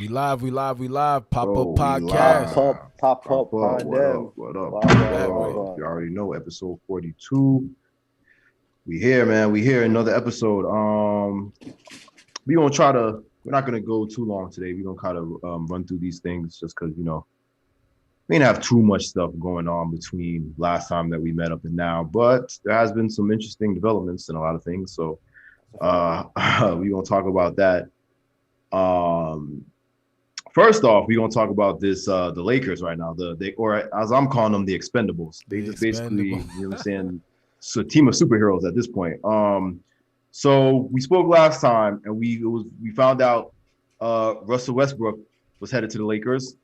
We live. POPup Oh, we Podcast. live. Pop Pop up, up. find What them. up? What up? Wow, Bad wow, boy. wow, You wow. already know episode 42. We here, man. We here another episode. We gonna try to. We're not gonna go too long today. We're gonna kind of run through these things just because we didn't have too much stuff going on between last time that we met up and now. But there has been some interesting developments in a lot of things. So we gonna talk about that. First off, we're gonna talk about this the Lakers right now. Or as I'm calling them, the Expendables. They just basically, you know what I'm saying, it's a team of superheroes at this point. So we spoke last time and we found out Russell Westbrook was headed to the Lakers.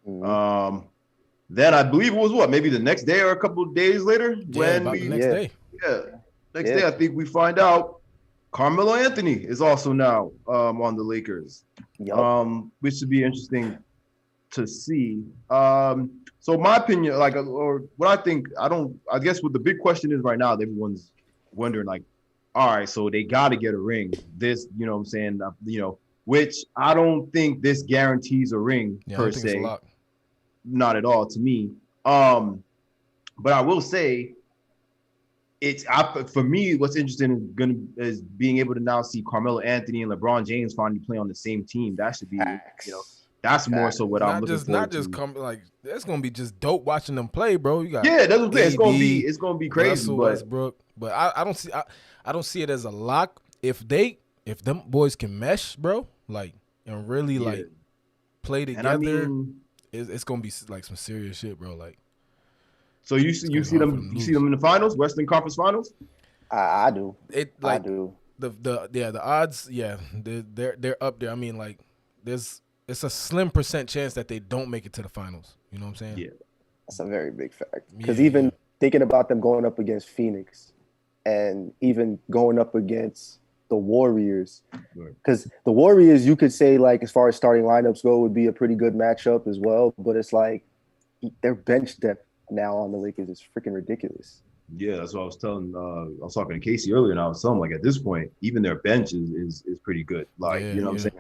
Mhm. Then I believe it was maybe the next day or a couple of days later Next day. Next day I think we find out Carmelo Anthony is also now on the Lakers. Yup. Which should be interesting to see. So my opinion, or what I think, I guess what the big question is right now, everyone's wondering, all right, so they got to get a ring. This, you know what I'm saying, which I don't think this guarantees a ring per se. Not at all to me. But I will say, for me, what's interesting is being able to now see Carmelo Anthony and LeBron James finally play on the same team. That should be, that's more so what I'm looking forward to. It's gonna be just dope watching them play, bro. You got that's what I'm saying. AD, It's gonna be crazy. Russell Westbrook, but I don't see it as a lock. If them boys can mesh, bro, and really play together, it's gonna be like some serious shit, bro. So you see them in the finals, Western Conference Finals? I do. I do. The odds, they're up there. I mean, it's a slim % chance that they don't make it to the finals. You know what I'm saying? Yeah. That's a very big fact. Because even thinking about them going up against Phoenix and even going up against the Warriors, because the Warriors, you could say, as far as starting lineups go, would be a pretty good matchup as well. But it's their bench depth now on the Lakers is freaking ridiculous. Yeah, that's what I was telling. I was talking to Casey earlier, and I was telling him, at this point, even their bench is pretty good. What I'm saying?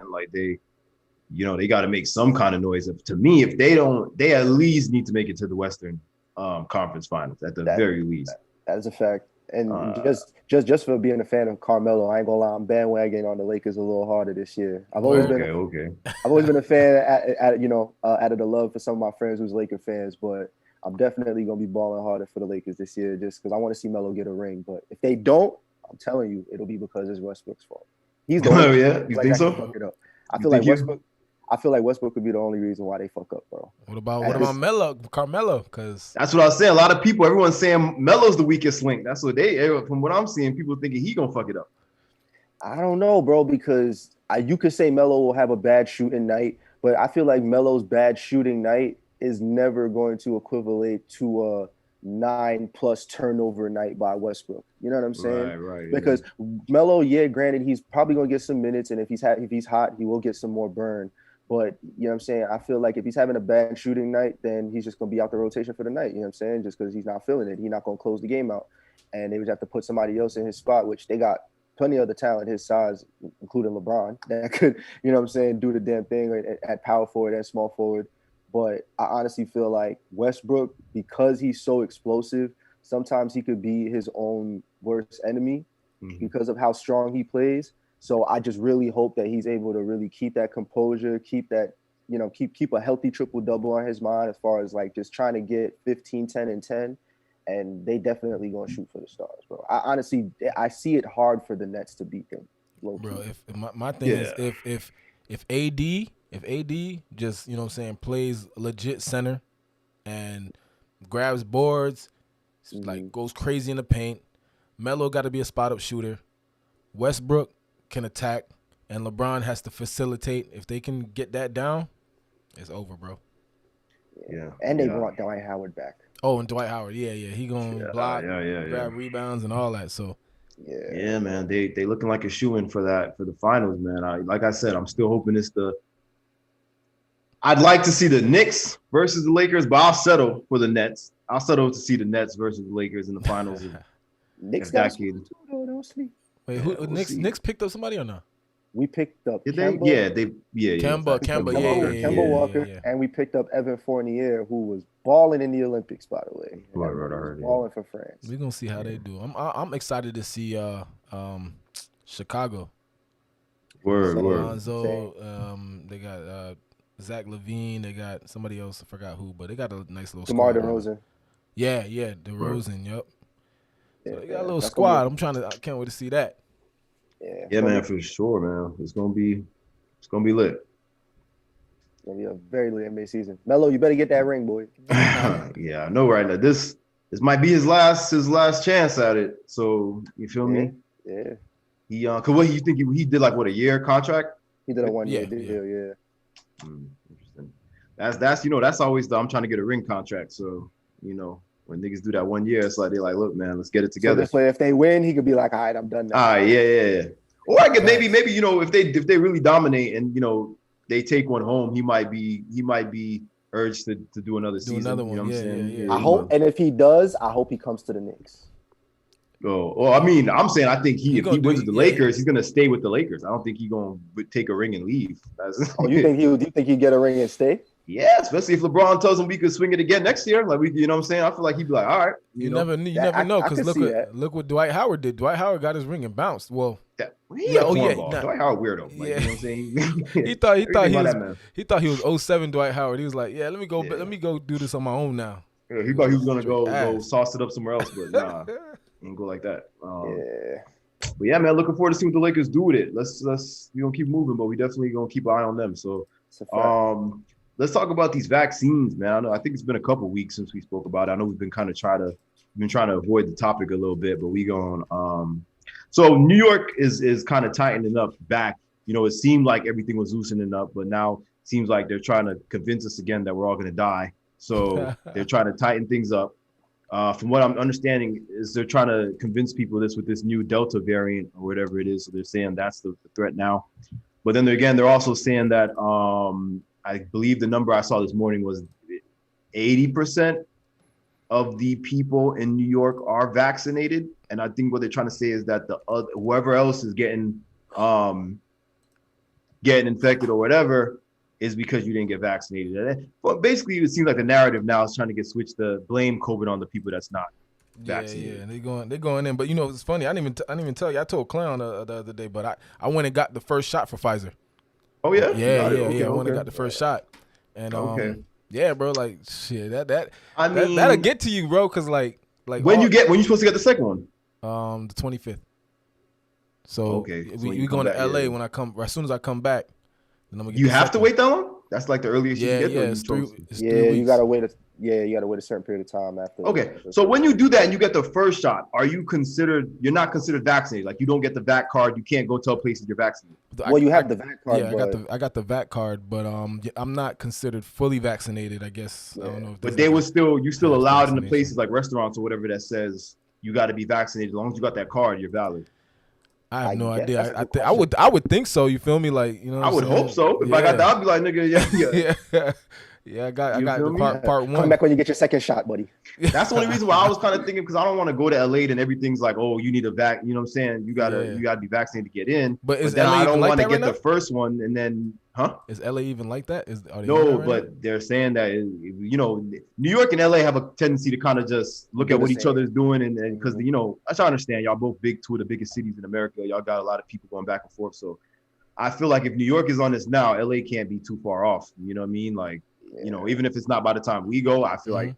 They got to make some kind of noise. To me, if they don't, they at least need to make it to the Western Conference Finals at the very least. That is a fact. And just for being a fan of Carmelo, I ain't gonna lie, I'm bandwagoning on the Lakers a little harder this year. I've always been a fan out of the love for some of my friends who's Laker fans, but I'm definitely gonna be balling harder for the Lakers this year just because I want to see Melo get a ring. But if they don't, I'm telling you, it'll be because it's Westbrook's fault. He's the one. You think so? Fuck it up. I feel like Westbrook could be the only reason why they fuck up, bro. What about Carmelo? Because that's what I was saying. A lot of people, everyone's saying Melo's the weakest link. That's what from what I'm seeing, people thinking he gonna fuck it up. I don't know, bro, because you could say Melo will have a bad shooting night, but I feel like Melo's bad shooting night is never going to equivalent to a 9+ turnover night by Westbrook. You know what I'm saying? Right. Because Melo, granted, he's probably gonna get some minutes, and if he's hot, he will get some more burn. But you know what I'm saying? I feel like if he's having a bad shooting night, then he's just gonna be out the rotation for the night. You know what I'm saying? Just because he's not feeling it, he's not gonna close the game out, and they would have to put somebody else in his spot, which they got plenty of the talent his size, including LeBron, that could, you know what I'm saying, do the damn thing at power forward and small forward. But I honestly feel like Westbrook, because he's so explosive, sometimes he could be his own worst enemy because of how strong he plays. So I just really hope that he's able to really keep that composure, keep that, keep a healthy triple-double on his mind as far as just trying to get 15, 10, and 10. And they definitely going to shoot for the stars, bro. I see it hard for the Nets to beat them. Bro, my thing is if AD just, you know what I'm saying, plays legit center and grabs boards, goes crazy in the paint, Melo got to be a spot-up shooter, Westbrook can attack, and LeBron has to facilitate. If they can get that down, it's over, bro. Yeah. And they brought Dwight Howard back. Oh, and Dwight Howard, he gonna block, grab rebounds and all that. So yeah, man, they looking like a shoo-in for the finals, man. Like I said, I'm still hoping I'd like to see the Knicks versus the Lakers, but I'll settle for the Nets. I'll settle to see the Nets versus the Lakers in the finals. Knicks got too, though, don't sleep. Wait, Knicks picked up somebody or not? We picked up Did Kemba. Kemba, Kemba Walker, and we picked up Evan Fournier, who was balling in the Olympics, by the way. Balling for France. We're gonna see how they do. I'm excited to see Chicago. Word. Lonzo, they got Zach LaVine. They got somebody else. I forgot who, but they got a nice little DeMar squad. DeRozan. Yeah, DeRozan. Yep. So they got a little that's squad. I can't wait to see that. Yeah, man, for sure, man. It's gonna be lit. It's gonna be a very lit NBA season. Melo, you better get that ring, boy. Yeah, I know right now. This might be his last chance at it. So you feel me? Yeah. He cause what you think he did like what, a year contract? He did a 1 year deal, yeah. Interesting. That's always I'm trying to get a ring contract. So, when niggas do that 1 year, it's like they're like, look, man, let's get it together. So this way, if they win, he could be like, all right, I'm done now. Yeah. Or I could maybe if they really dominate and they take one home, he might be urged to do another season. Another one. You know what I'm saying? I hope, and if he does, I hope he comes to the Knicks. Oh, well, I mean, I'm saying I think if he wins with the Lakers, he's gonna stay with the Lakers. I don't think he's gonna take a ring and leave. You think he'd get a ring and stay? Yeah, especially if LeBron tells him we could swing it again next year. Like you know what I'm saying? I feel like he'd be like, all right. You never know, because look what Dwight Howard did. Dwight Howard got his ring and bounced. Well, Dwight Howard weirdo. Like, you know what I'm saying? he thought he was 07 Dwight Howard. He was like, let me go do this on my own now. Yeah, he thought he was gonna go sauce it up somewhere else, but nah, ain't go like that. But yeah, man, looking forward to seeing what the Lakers do with it. We gonna keep moving, but we definitely gonna keep an eye on them. So, let's talk about these vaccines, man. I think it's been a couple weeks since we spoke about it. I know we've been trying to avoid the topic a little bit, but we going. So New York is kind of tightening up back. It seemed like everything was loosening up, but now it seems like they're trying to convince us again that we're all going to die. So they're trying to tighten things up. From what I'm understanding is they're trying to convince people with this new Delta variant or whatever it is. So they're saying that's the threat now. But then they're also saying that I believe the number I saw this morning was 80% of the people in New York are vaccinated. And I think what they're trying to say is that whoever else is getting infected or whatever is because you didn't get vaccinated. But basically, it seems like the narrative now is trying to get switched to blame COVID on the people that's not vaccinated. Yeah, they're going in. But it's funny. I didn't even tell you. I told Clown the other day, but I went and got the first shot for Pfizer. Oh yeah, I went and got the first shot, and yeah, bro, like shit, that'll get to you, bro, because like when you supposed to get the second one? The 25th. So we going to LA when I come. As soon as I come back, then I'm gonna get. You have to wait that long? That's like the earliest you can get. Yeah, it's 3 weeks. You gotta wait. You gotta wait a certain period of time after. Okay, so when you do that and you get the first shot, you're not considered vaccinated? Like you don't get the vac card, you can't go tell places you're vaccinated. Well, you have the vac card. Yeah, I got the vac card, but I'm not considered fully vaccinated. I guess I don't know. But you still allowed in the places like restaurants or whatever that says you got to be vaccinated. As long as you got that card, you're valid. I have no idea. I would think so. You feel me? Like I would hope so. If I got that, I'd be like, nigga, yeah. Yeah, I got the part one. Come back when you get your second shot, buddy. That's the only reason why I was kind of thinking, because I don't want to go to LA and everything's like, oh, you need a vac. You know what I'm saying? You gotta be vaccinated to get in. But then I don't want to get the first one and then, Is LA even like that? No, but they're saying that New York and LA have a tendency to kind of just look at what each other is doing, and because I try to understand y'all both two of the biggest cities in America. Y'all got a lot of people going back and forth. So I feel like if New York is on this now, LA can't be too far off. You know what I mean? Like. Even if it's not by the time we go, I feel like,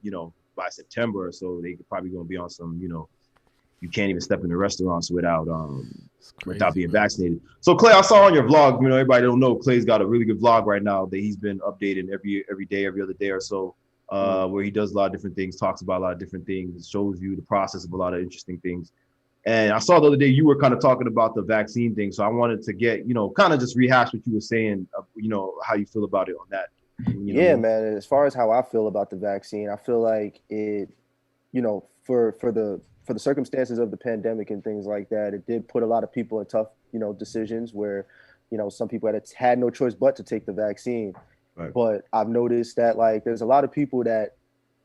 by September or so, they could probably going to be on some, you can't even step into restaurants without being vaccinated. So Clay, I saw on your vlog, everybody don't know, Clay's got a really good vlog right now that he's been updating every day, every other day or so, where he does a lot of different things, talks about a lot of different things, shows you the process of a lot of interesting things. And I saw the other day you were kind of talking about the vaccine thing. So I wanted to get, kind of just rehash what you were saying, how you feel about it on that. Man. As far as how I feel about the vaccine, I feel like it, for the circumstances of the pandemic and things like that, it did put a lot of people in tough, decisions where, some people had no choice but to take the vaccine. Right. But I've noticed that there's a lot of people that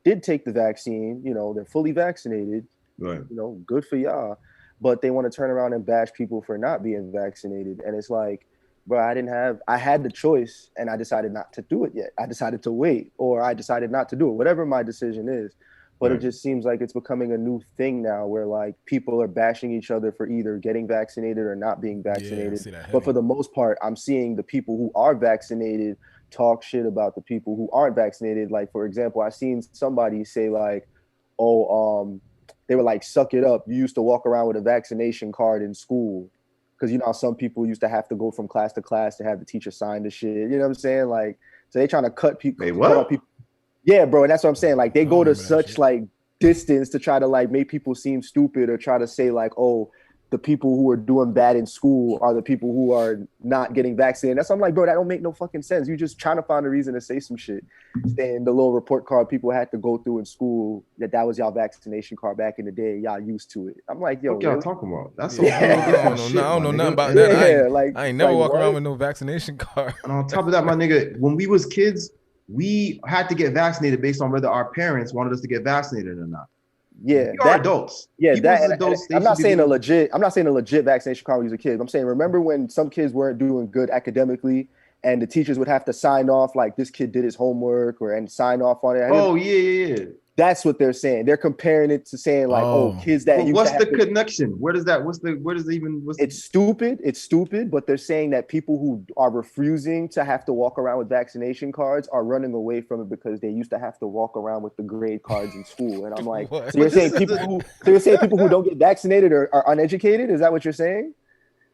did take the vaccine, they're fully vaccinated, right. Good for y'all, but they want to turn around and bash people for not being vaccinated. And it's like, bro, I had the choice and I decided not to do it yet. I decided to wait, or I decided not to do it, whatever my decision is. But it just seems like it's becoming a new thing now where like people are bashing each other for either getting vaccinated or not being vaccinated. But for the most part, I'm seeing the people who are vaccinated talk shit about the people who aren't vaccinated. Like, for example, I seen somebody say like, oh, they were like, suck it up. You used to walk around with a vaccination card in school. Because, you know, some people used to have to go from class to class to have the teacher sign the shit. You know what I'm saying? Like, so they trying to cut people. Wait, what? Yeah, bro. And that's what I'm saying. Like, they go to such like distance to try to like make people seem stupid or try to say like, oh, the people who are doing bad in school are the people who are not getting vaccinated. That's why I'm like, bro, that don't make no fucking sense. You just trying to find a reason to say some shit. And the little report card people had to go through in school, that was y'all vaccination card back in the day. Y'all used to it. I'm like, yo, what y'all talking about? That's so I don't know nothing about that. I ain't never walk around with no vaccination card. And on top of that, my nigga, when we was kids, we had to get vaccinated based on whether our parents wanted us to get vaccinated or not. Yeah, we are adults. Yeah, adults, I'm not saying a legit vaccination card when you was a kid. I'm saying, remember when some kids weren't doing good academically and the teachers would have to sign off like this kid did his homework and sign off on it. Oh yeah. That's what they're saying. They're comparing it to saying like, kids that. But what's the connection? Where does that? It's stupid. It's stupid. But they're saying that people who are refusing to have to walk around with vaccination cards are running away from it because they used to have to walk around with the grade cards in school. And I'm like, so you're saying people who don't get vaccinated are uneducated? Is that what you're saying?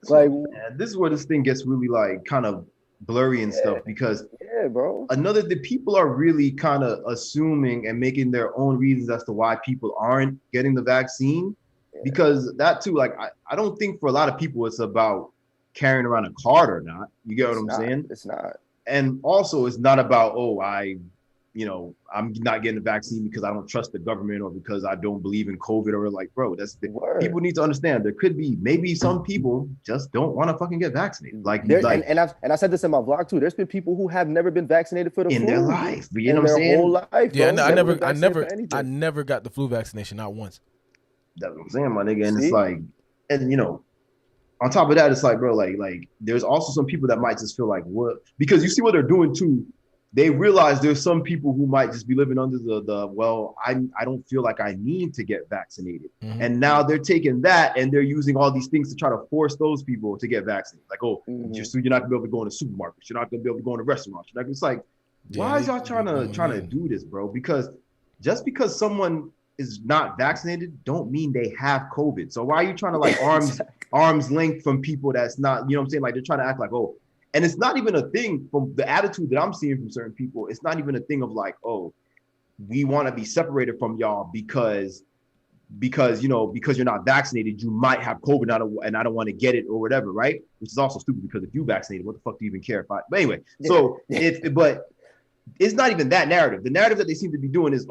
Like, man, this is where this thing gets really like kind of blurry and stuff, because bro, the people are really kind of assuming and making their own reasons as to why people aren't getting the vaccine, because that too, like I don't think for a lot of people it's about carrying around a card or not. You get what I'm saying? It's not. And also it's not about I'm not getting the vaccine because I don't trust the government or because I don't believe in COVID, or like, bro, people need to understand there could be maybe some people just don't want to fucking get vaccinated. And I said this in my vlog too. There's been people who have never been vaccinated for the flu in their life. You know what I'm saying? Whole life. Yeah, I never got the flu vaccination, not once. That's what I'm saying, my nigga. And it's like, and you know, on top of that, it's like, bro, like there's also some people that might just feel like, what? Because you see what they're doing too. They realize there's some people who might just be living under I don't feel like I need to get vaccinated. Mm-hmm. And now they're taking that and they're using all these things to try to force those people to get vaccinated. Like, you're not gonna be able to go into supermarkets. You're not gonna be able to go into restaurants. It's like, why is y'all trying to do this, bro? Because just because someone is not vaccinated don't mean they have COVID. So why are you trying to like arms length from people that's not, you know what I'm saying? Like they're trying to act like, and it's not even a thing from the attitude that I'm seeing from certain people. It's not even a thing of like, we want to be separated from y'all because you're not vaccinated, you might have COVID and I don't want to get it or whatever, right? Which is also stupid because if you vaccinated, what the fuck do you even care about? But anyway, but it's not even that narrative. The narrative that they seem to be doing is,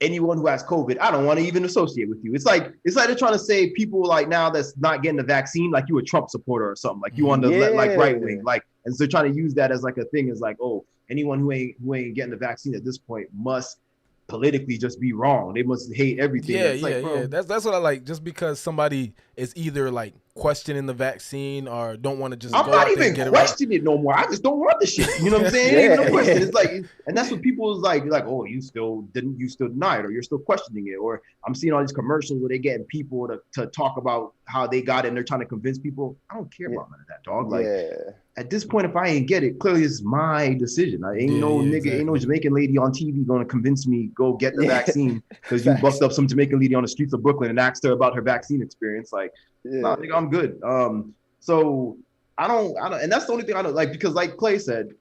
anyone who has COVID, I don't want to even associate with you. It's like they're trying to say people like now that's not getting the vaccine, like you a Trump supporter or something, like you on the like right wing, like, and so they're trying to use that as like a thing, is like, anyone who ain't getting the vaccine at this point must politically just be wrong. They must hate everything. Yeah. That's what I like. Just because somebody is either like questioning the vaccine or don't want to just I'm not even questioning it no more. I just don't want the shit. You know what I'm saying? It ain't even no question. It's like, and that's what people is like, you still deny it, or you're still questioning it. Or I'm seeing all these commercials where they getting people to talk about how they got it and they're trying to convince people. I don't care about none of that, dog. Like at this point, if I ain't get it, clearly it's my decision. I ain't ain't no Jamaican lady on TV gonna convince me go get the vaccine because you bust up some Jamaican lady on the streets of Brooklyn and asked her about her vaccine experience. Like, nah, nigga, I'm good. So I don't, and that's the only thing I don't like, because like Clay said,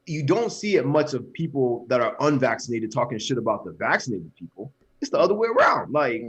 you don't see it much of people that are unvaccinated talking shit about the vaccinated people. It's the other way around. Like,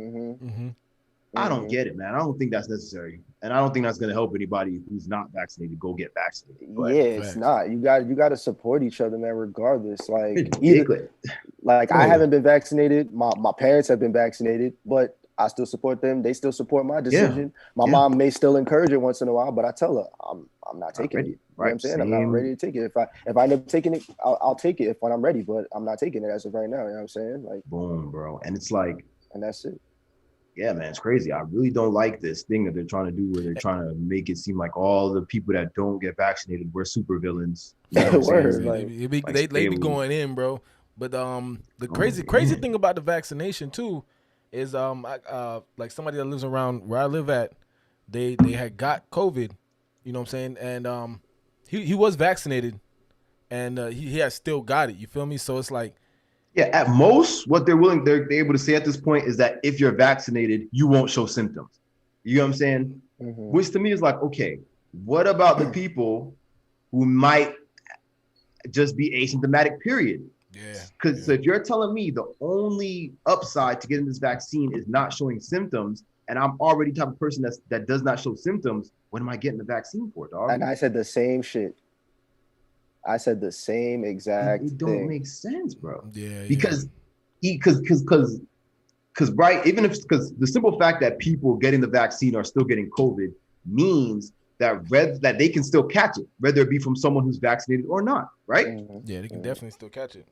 I don't get it, man. I don't think that's necessary, and I don't think that's gonna help anybody who's not vaccinated go get vaccinated. But, it's not. You got to support each other, man. Regardless, like I haven't been vaccinated. My parents have been vaccinated, but I still support them. They still support my decision. My mom may still encourage it once in a while, but I tell her I'm not taking it. You know what I'm saying? I'm not ready to take it. If I end up taking it, I'll take it when I'm ready, but I'm not taking it as of right now. You know what I'm saying? Like, boom, bro. And it's like, and that's it. Yeah, man, it's crazy. I really don't like this thing that they're trying to do where they're trying to make it seem like all the people that don't get vaccinated were super villains. You know what I'm saying? They be going in, bro. But the crazy thing about the vaccination too is like somebody that lives around where I live at, they had got COVID, you know what I'm saying? And he was vaccinated and he has still got it. You feel me? So it's like, yeah, at most, what they're able to say at this point is that if you're vaccinated, you won't show symptoms. You know what I'm saying? Mm-hmm. Which to me is like, okay, what about the people who might just be asymptomatic, period? Yeah. Because if you're telling me the only upside to getting this vaccine is not showing symptoms, and I'm already the type of person that does not show symptoms, what am I getting the vaccine for, dog? And I said the same shit. I said the same exact thing. It don't make sense, bro. Yeah. Because right, even if because the simple fact that people getting the vaccine are still getting COVID means that they can still catch it, whether it be from someone who's vaccinated or not, right? Yeah, they can definitely still catch it.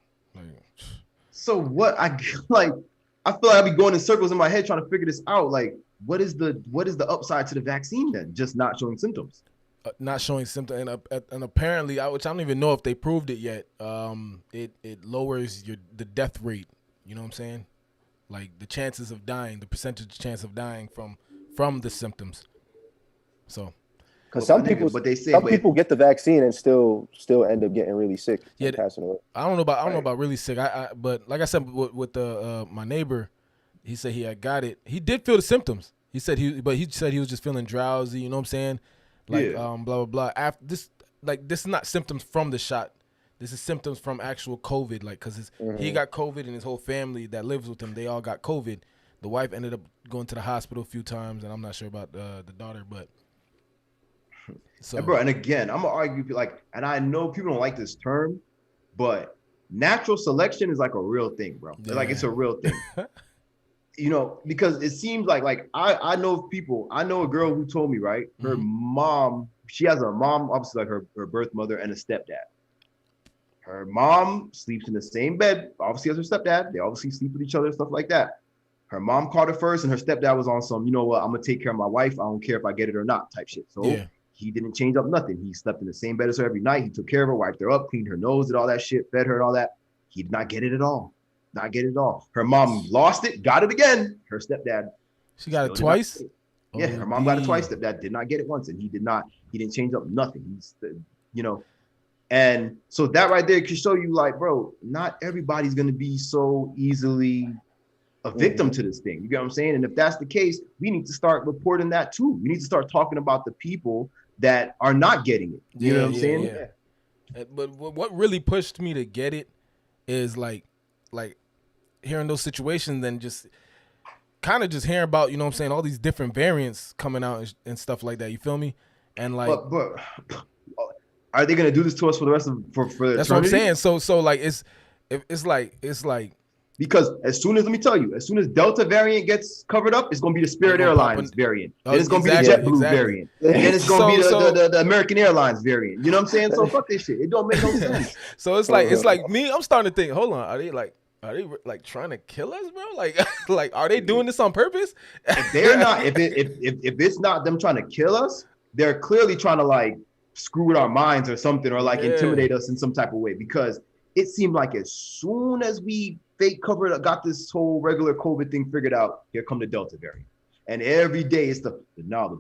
So what I feel like I'll be going in circles in my head trying to figure this out. Like, what is the upside to the vaccine then? Just not showing symptoms. Not showing symptoms, and apparently, which I don't even know if they proved it yet. It lowers the death rate. You know what I'm saying? Like the chances of dying, the percentage chance of dying from the symptoms. So, because some people get the vaccine and still end up getting really sick. Yeah, and passing away. I don't know about really sick. But like I said, with my neighbor, he said he had got it. He did feel the symptoms. He said he was just feeling drowsy. You know what I'm saying? Like blah blah blah. After this, like this is not symptoms from the shot. This is symptoms from actual COVID. Like because he got COVID and his whole family that lives with him, they all got COVID. The wife ended up going to the hospital a few times, and I'm not sure about the daughter, but. So, and again, I'm gonna argue like, and I know people don't like this term, but natural selection is like a real thing, bro. Yeah. Like it's a real thing. You know, because it seems like I know people. I know a girl who told me, right, her mom, she has a mom, obviously like her birth mother and a stepdad. Her mom sleeps in the same bed, obviously as her stepdad. They obviously sleep with each other, stuff like that. Her mom called her first, and her stepdad was on some, you know what, I'm gonna take care of my wife. I don't care if I get it or not, type shit. So he didn't change up nothing. He slept in the same bed as her every night. He took care of her, wiped her up, cleaned her nose, did all that shit, fed her and all that. He did not get it at all. Not get it at all. Her mom lost it, got it again. Her stepdad. She got it twice? Yeah, her mom got it twice. Stepdad did not get it once, and he didn't change up nothing. He's, you know, and so that right there can show you, like, bro, not everybody's gonna be so easily a victim to this thing. You get what I'm saying? And if that's the case, we need to start reporting that too. We need to start talking about the people that are not getting it. You know what I'm saying? Yeah. But what really pushed me to get it is like hearing those situations and just kind of just hearing about, you know what I'm saying, all these different variants coming out and stuff like that. You feel me? And like, but are they gonna do this to us for the rest of for that's eternity? What I'm saying. So like it's like because as soon as Delta variant gets covered up, it's gonna be the Spirit Airlines variant. Then it's gonna be the JetBlue variant. And then it's gonna be the American Airlines variant. You know what I'm saying? So fuck this shit. It don't make no sense. So it's like me. I'm starting to think. Hold on. Are they like trying to kill us, bro? Like are they doing this on purpose? If they're not, if it's not them trying to kill us, they're clearly trying to like screw with our minds or something, or like intimidate us in some type of way. Because it seemed like as soon as we got this whole regular COVID thing figured out, here come the Delta variant. And every day it's the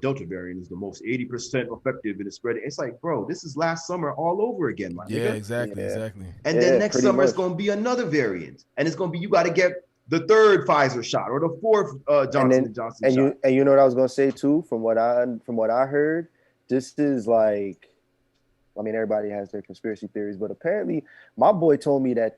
Delta variant is the most 80% effective in the spread. It's like, bro, this is last summer all over again, my nigga. Yeah, exactly. And then next summer it's gonna be another variant. And it's gonna be, you gotta get the third Pfizer shot or the fourth Johnson & Johnson shot. And you know what I was gonna say too, from what I heard, this is like, I mean, everybody has their conspiracy theories, but apparently my boy told me that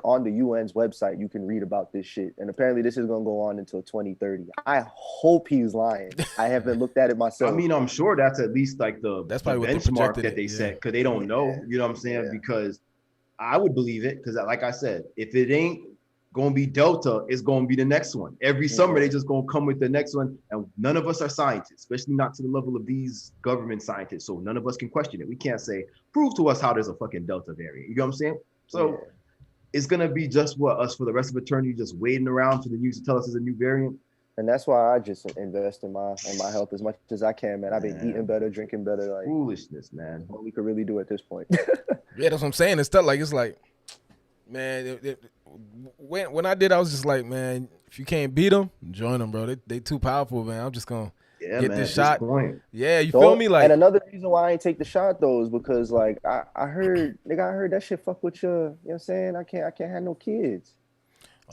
on the UN's website, you can read about this shit. And apparently this is going to go on until 2030. I hope he's lying. I haven't looked at it myself. I mean, I'm sure that's at least like that's probably the benchmark that they set, because they don't know, you know what I'm saying? Yeah. Because I would believe it, because like I said, if it ain't going to be Delta, it's going to be the next one. Every summer, they just going to come with the next one. And none of us are scientists, especially not to the level of these government scientists. So none of us can question it. We can't say, prove to us how there's a fucking Delta variant. You know what I'm saying? So it's going to be just us for the rest of eternity, just waiting around for the news to tell us there's a new variant. And that's why I just invest in my health as much as I can, man. I've been eating better, drinking better, like foolishness, man. What we could really do at this point. Yeah, that's what I'm saying. It's stuff like man. When I did, I was just like, man, if you can't beat them, join them, bro. They too powerful, man. I'm just gonna get this shot. Yeah, you feel me? Like, and another reason why I ain't take the shot though is because like I heard that shit fuck with your, you know what I'm saying? I can't have no kids.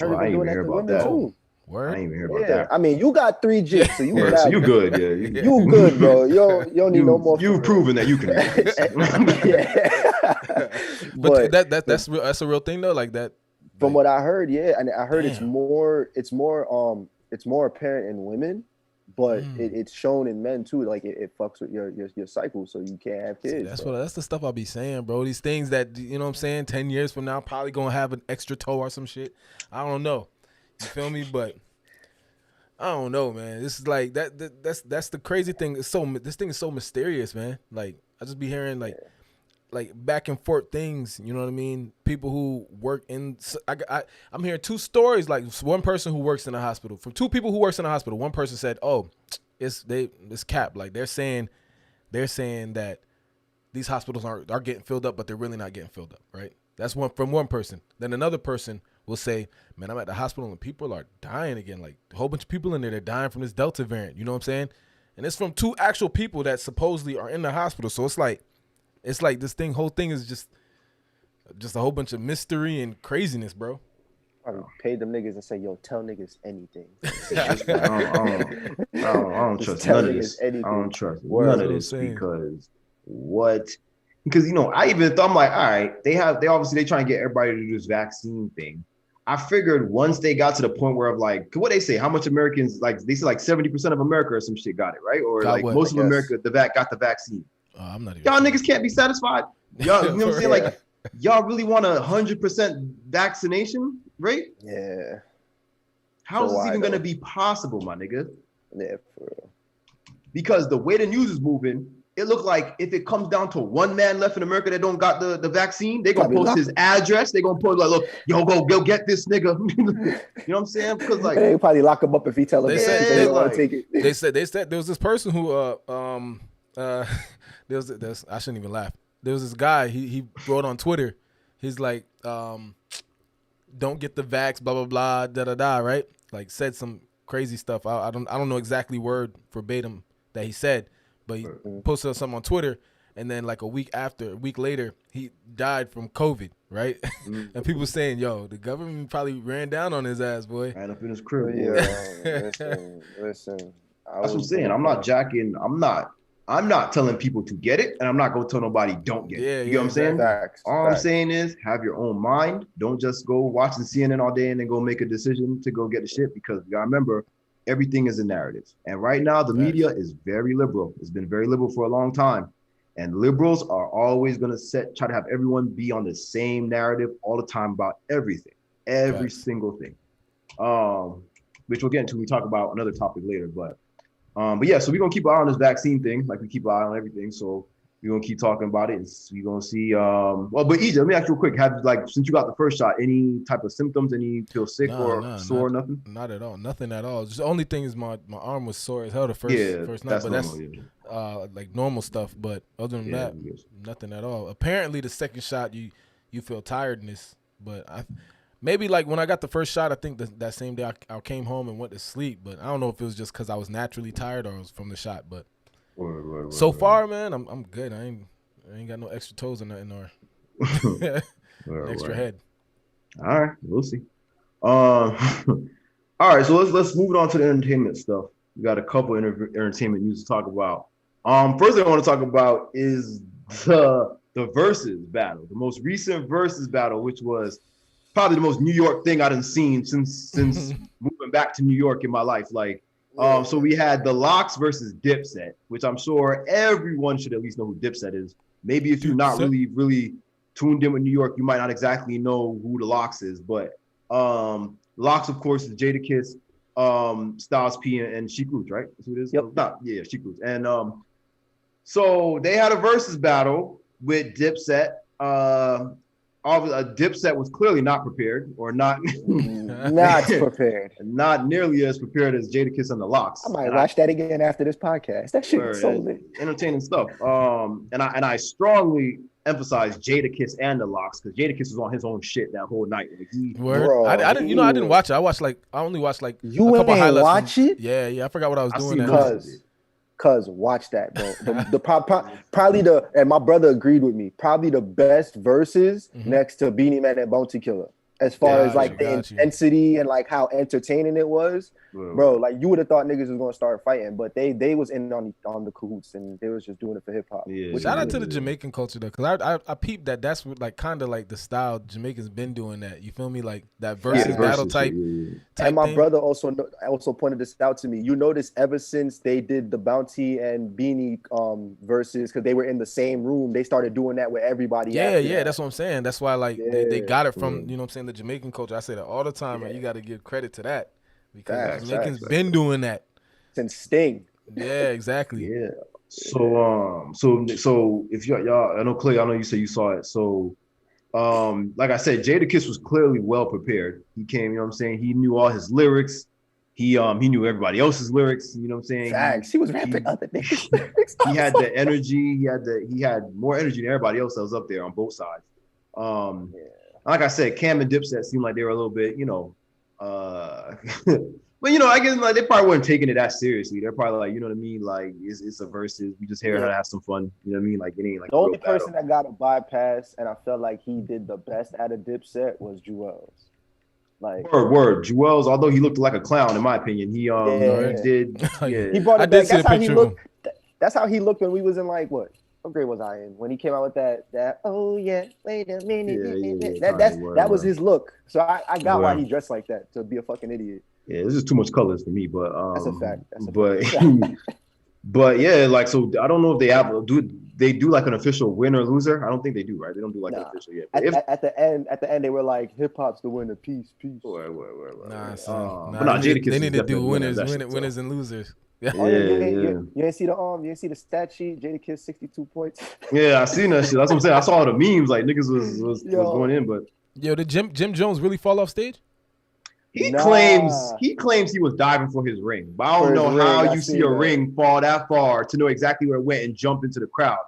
I heard they doing that to women too. Word? I ain't even hear about that. I mean, you got 3 jigs, so you so you good, yeah. You good, bro. You don't need no more. You've proven that you can. But that's a real thing though, like that. From what I heard, yeah, and I heard it's more apparent in women, but it's shown in men too. Like it fucks with your cycle, so you can't have kids. That's the stuff I'll be saying, bro. These things that, you know what I'm saying, 10 years from now, probably gonna have an extra toe or some shit. I don't know. You feel me? But I don't know, man. This is like that's the crazy thing. This thing is so mysterious, man. Like I just be hearing like back and forth things, you know what I mean? People who work in, I'm hearing 2 stories. Like one person who works in a hospital, from 2 people who works in a hospital. One person said, "Oh, it's cap." Like they're saying that these hospitals are getting filled up, but they're really not getting filled up, right? That's from one person. Then another person will say, "Man, I'm at the hospital and people are dying again. Like a whole bunch of people in there, they're dying from this Delta variant." You know what I'm saying? And it's from 2 actual people that supposedly are in the hospital. So it's like this whole thing is just a whole bunch of mystery and craziness, bro. I paid them niggas and say, "Yo, tell niggas anything." I don't trust none of this. I don't trust none of this because you know, I even thought, I'm like, all right, they obviously trying to get everybody to do this vaccine thing. I figured once they got to the point where, like, what they say, how much Americans, like they say like 70% of America or some shit got it, right? Or like most of America got the vaccine. I'm not even. Y'all niggas can't be satisfied. Y'all, you know what I'm saying? Like, y'all really want 100% vaccination rate? Yeah. How is this even gonna be possible, my nigga? Yeah, for real. Because the way the news is moving, it looked like if it comes down to one man left in America that don't got the vaccine, they're gonna post his address. They're gonna post like, look, yo, go get this nigga. You know what I'm saying? Because like they probably lock him up if he tell them they don't want to take it. They said there was this person who I shouldn't even laugh. There was this guy, he wrote on Twitter, he's like, don't get the vax, blah blah blah, da da da, right? Like said some crazy stuff. I don't know exactly word verbatim that he said, but he posted something on Twitter, and then like a week later, he died from COVID, right? And people saying, yo, the government probably ran down on his ass, boy. Ran up in his crib. Yeah, listen. That's what I'm saying. I'm not jacking. I'm not telling people to get it, and I'm not going to tell nobody don't get it. You know what I'm saying? All I'm saying is have your own mind. Don't just go watching CNN all day and then go make a decision to go get the shit, because you got to remember, everything is a narrative. And right now, the media is very liberal. It's been very liberal for a long time. And liberals are always going to try to have everyone be on the same narrative all the time about everything, every single thing, which we'll get into. We talk about another topic later, but yeah, so we're going to keep an eye on this vaccine thing, like we keep an eye on everything. So we're going to keep talking about it, and we're going to see. But EJ, let me ask you real quick. Since you got the first shot, any type of symptoms? Any feel sick or sore? Nothing? Not at all. Nothing at all. Just the only thing is my arm was sore as hell the first night. But that's like normal stuff. But other than that, nothing at all. Apparently, the second shot, you feel tiredness. But maybe like when I got the first shot, I think that same day I came home and went to sleep. But I don't know if it was just because I was naturally tired or it was from the shot. But so far, man, I'm good. I ain't got no extra toes or nothing or extra head. All right, we'll see. All right, so let's move on to the entertainment stuff. We got a couple entertainment news to talk about. First thing I want to talk about is the versus battle, the most recent versus battle, which was probably the most New York thing I've seen since moving back to New York in my life. Like, so we had the Lox versus Dipset, which I'm sure everyone should at least know who Dipset is. Maybe if you're not really tuned in with New York, you might not exactly know who the Lox is. But Lox, of course, is Jadakiss, Styles P, and Sheek Louch, right? That's who it is? Yep. Sheek Louch. And so they had a versus battle with Dipset. Dipset was clearly not prepared, or not not prepared, not nearly as prepared as Jadakiss and the Lox. I might watch that again after this podcast. That shit is so lit. Entertaining stuff. And I strongly emphasize Jadakiss and the Lox, because Jadakiss was on his own shit that whole night. Like I didn't watch it. I only watched like you a couple highlights. Watch it? Yeah. I forgot what I was doing. Cause watch that, bro. Probably and my brother agreed with me. Probably the best verses next to Beanie Man and Bounty Killer, as far as like the intensity and like how entertaining it was, bro. Like you would have thought niggas was gonna start fighting, but they was in on the cahoots and they was just doing it for hip hop. Shout out to the Jamaican culture though, because I peeped that's what, like kind of like the style Jamaicans been doing that. You feel me? Like that versus battle type. And my brother also pointed this out to me. You notice ever since they did the Bounty and Beanie verses, because they were in the same room, they started doing that with everybody. Yeah, that's what I'm saying. That's why like they got it from you know what I'm saying, the Jamaican culture. I say that all the time, and you got to give credit to that, because Jamaicans been doing that since Sting. Yeah, exactly. Yeah. So if y'all, I know Clay, I know you said you saw it. So like I said, Jadakiss was clearly well prepared. He came, you know what I'm saying? He knew all his lyrics. He knew everybody else's lyrics, you know what I'm saying? Facts. He was rapping other niggas. He had the energy. He had more energy than everybody else that was up there on both sides. Like I said, Cam and Dipset seemed like they were a little bit, but I guess like they probably weren't taking it that seriously. They're probably like, you know what I mean? Like it's a versus. We just here to have some fun. You know what I mean? Like it ain't like the only person that got a bypass, and I felt like he did the best at a Dipset was Jewels. Like word. Jewels, although he looked like a clown in my opinion, he did. Yeah, he brought it back. That's how he looked. That's how he looked when we was in like what grade was I in? When he came out with that oh yeah, wait a minute. That was his look. So I got why he dressed like that, to be a fucking idiot. Yeah, this is too much colors for me, but that's a fact. But yeah, like so I don't know if they do like an official win or loser. I don't think they do, right? They don't do like an official yet. At the end they were like hip hop's the winner, peace. Nah, Jadakiss, they need to do winners and losers. You didn't see the stat sheet. Jadakiss 62 points. Yeah, I seen that shit. That's what I'm saying. I saw all the memes. Like niggas was going in, but did Jim Jones really fall off stage? He claims he was diving for his ring, but I don't know how you see a ring fall that far to know exactly where it went and jump into the crowd.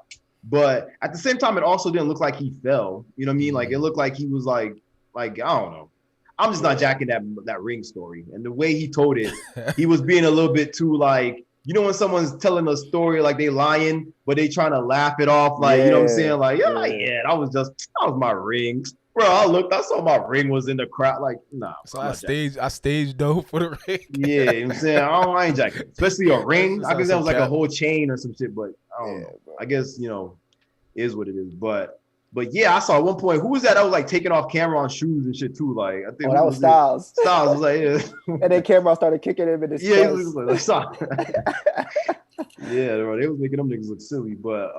But at the same time, it also didn't look like he fell. You know what I mean? Like it looked like he was like I don't know. I'm just not jacking that ring story. And the way he told it, he was being a little bit too like, when someone's telling a story like they lying, but they trying to laugh it off, like you know what I'm saying? Like that was my ring. Bro, I saw my ring was in the crowd. Like, nah. So I staged dope for the ring. Yeah, you know what I'm saying? I ain't jacking. Especially a ring. I guess that was like a whole chain or some shit, but I don't know. Bro. I guess, is what it is. But yeah, I saw at one point, who was that was like taking off Cameron shoes and shit too? Like, I think that was Styles. Styles was like, yeah. And then Cameron started kicking him in his chest. Yeah, he was like, stop. Yeah, bro, they was making them niggas look silly, but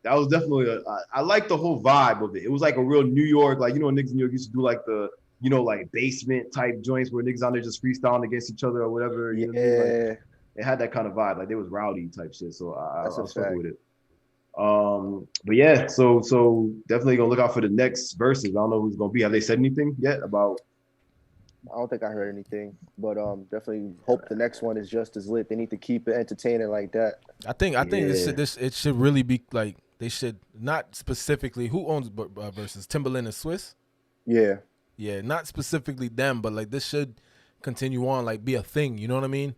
that was definitely I like the whole vibe of it. It was like a real New York, like niggas in New York used to do like the like basement type joints where niggas on there just freestyling against each other or whatever. You know what I mean? Like, it had that kind of vibe, like they was rowdy type shit. So I was fucking with it. But yeah, so definitely gonna look out for the next verses. I don't know who's gonna be. Have they said anything yet about? I don't think I heard anything, but definitely hope the next one is just as lit. They need to keep it entertaining like that. I think it should really be like they should not specifically who owns versus Timberland and Swiss. Yeah, not specifically them, but like this should continue on, like be a thing. You know what I mean?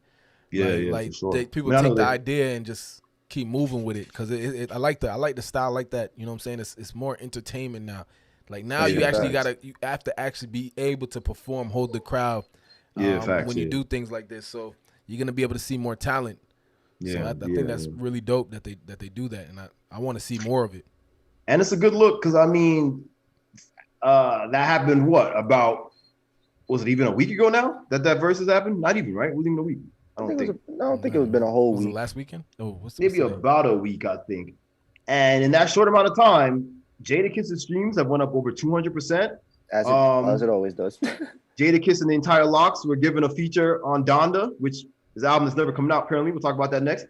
Like for sure. People take the idea and just keep moving with it because I like the style like that. You know what I'm saying? It's more entertainment now. Like now you have to actually be able to perform, hold the crowd when you do things like this. So you're gonna be able to see more talent. So I think that's really dope that they do that, and I want to see more of it. And it's a good look because I mean, that happened was it even a week ago now that versus happened? Not even, right? It wasn't even a week. I don't think it was been a whole week. Was it last weekend? Oh, maybe about a week, I think. And in that short amount of time, Jadakiss's streams have went up over 200%. As it always does. Jadakiss and the entire Lox were given a feature on Donda, which his album is never coming out. Apparently, we'll talk about that next.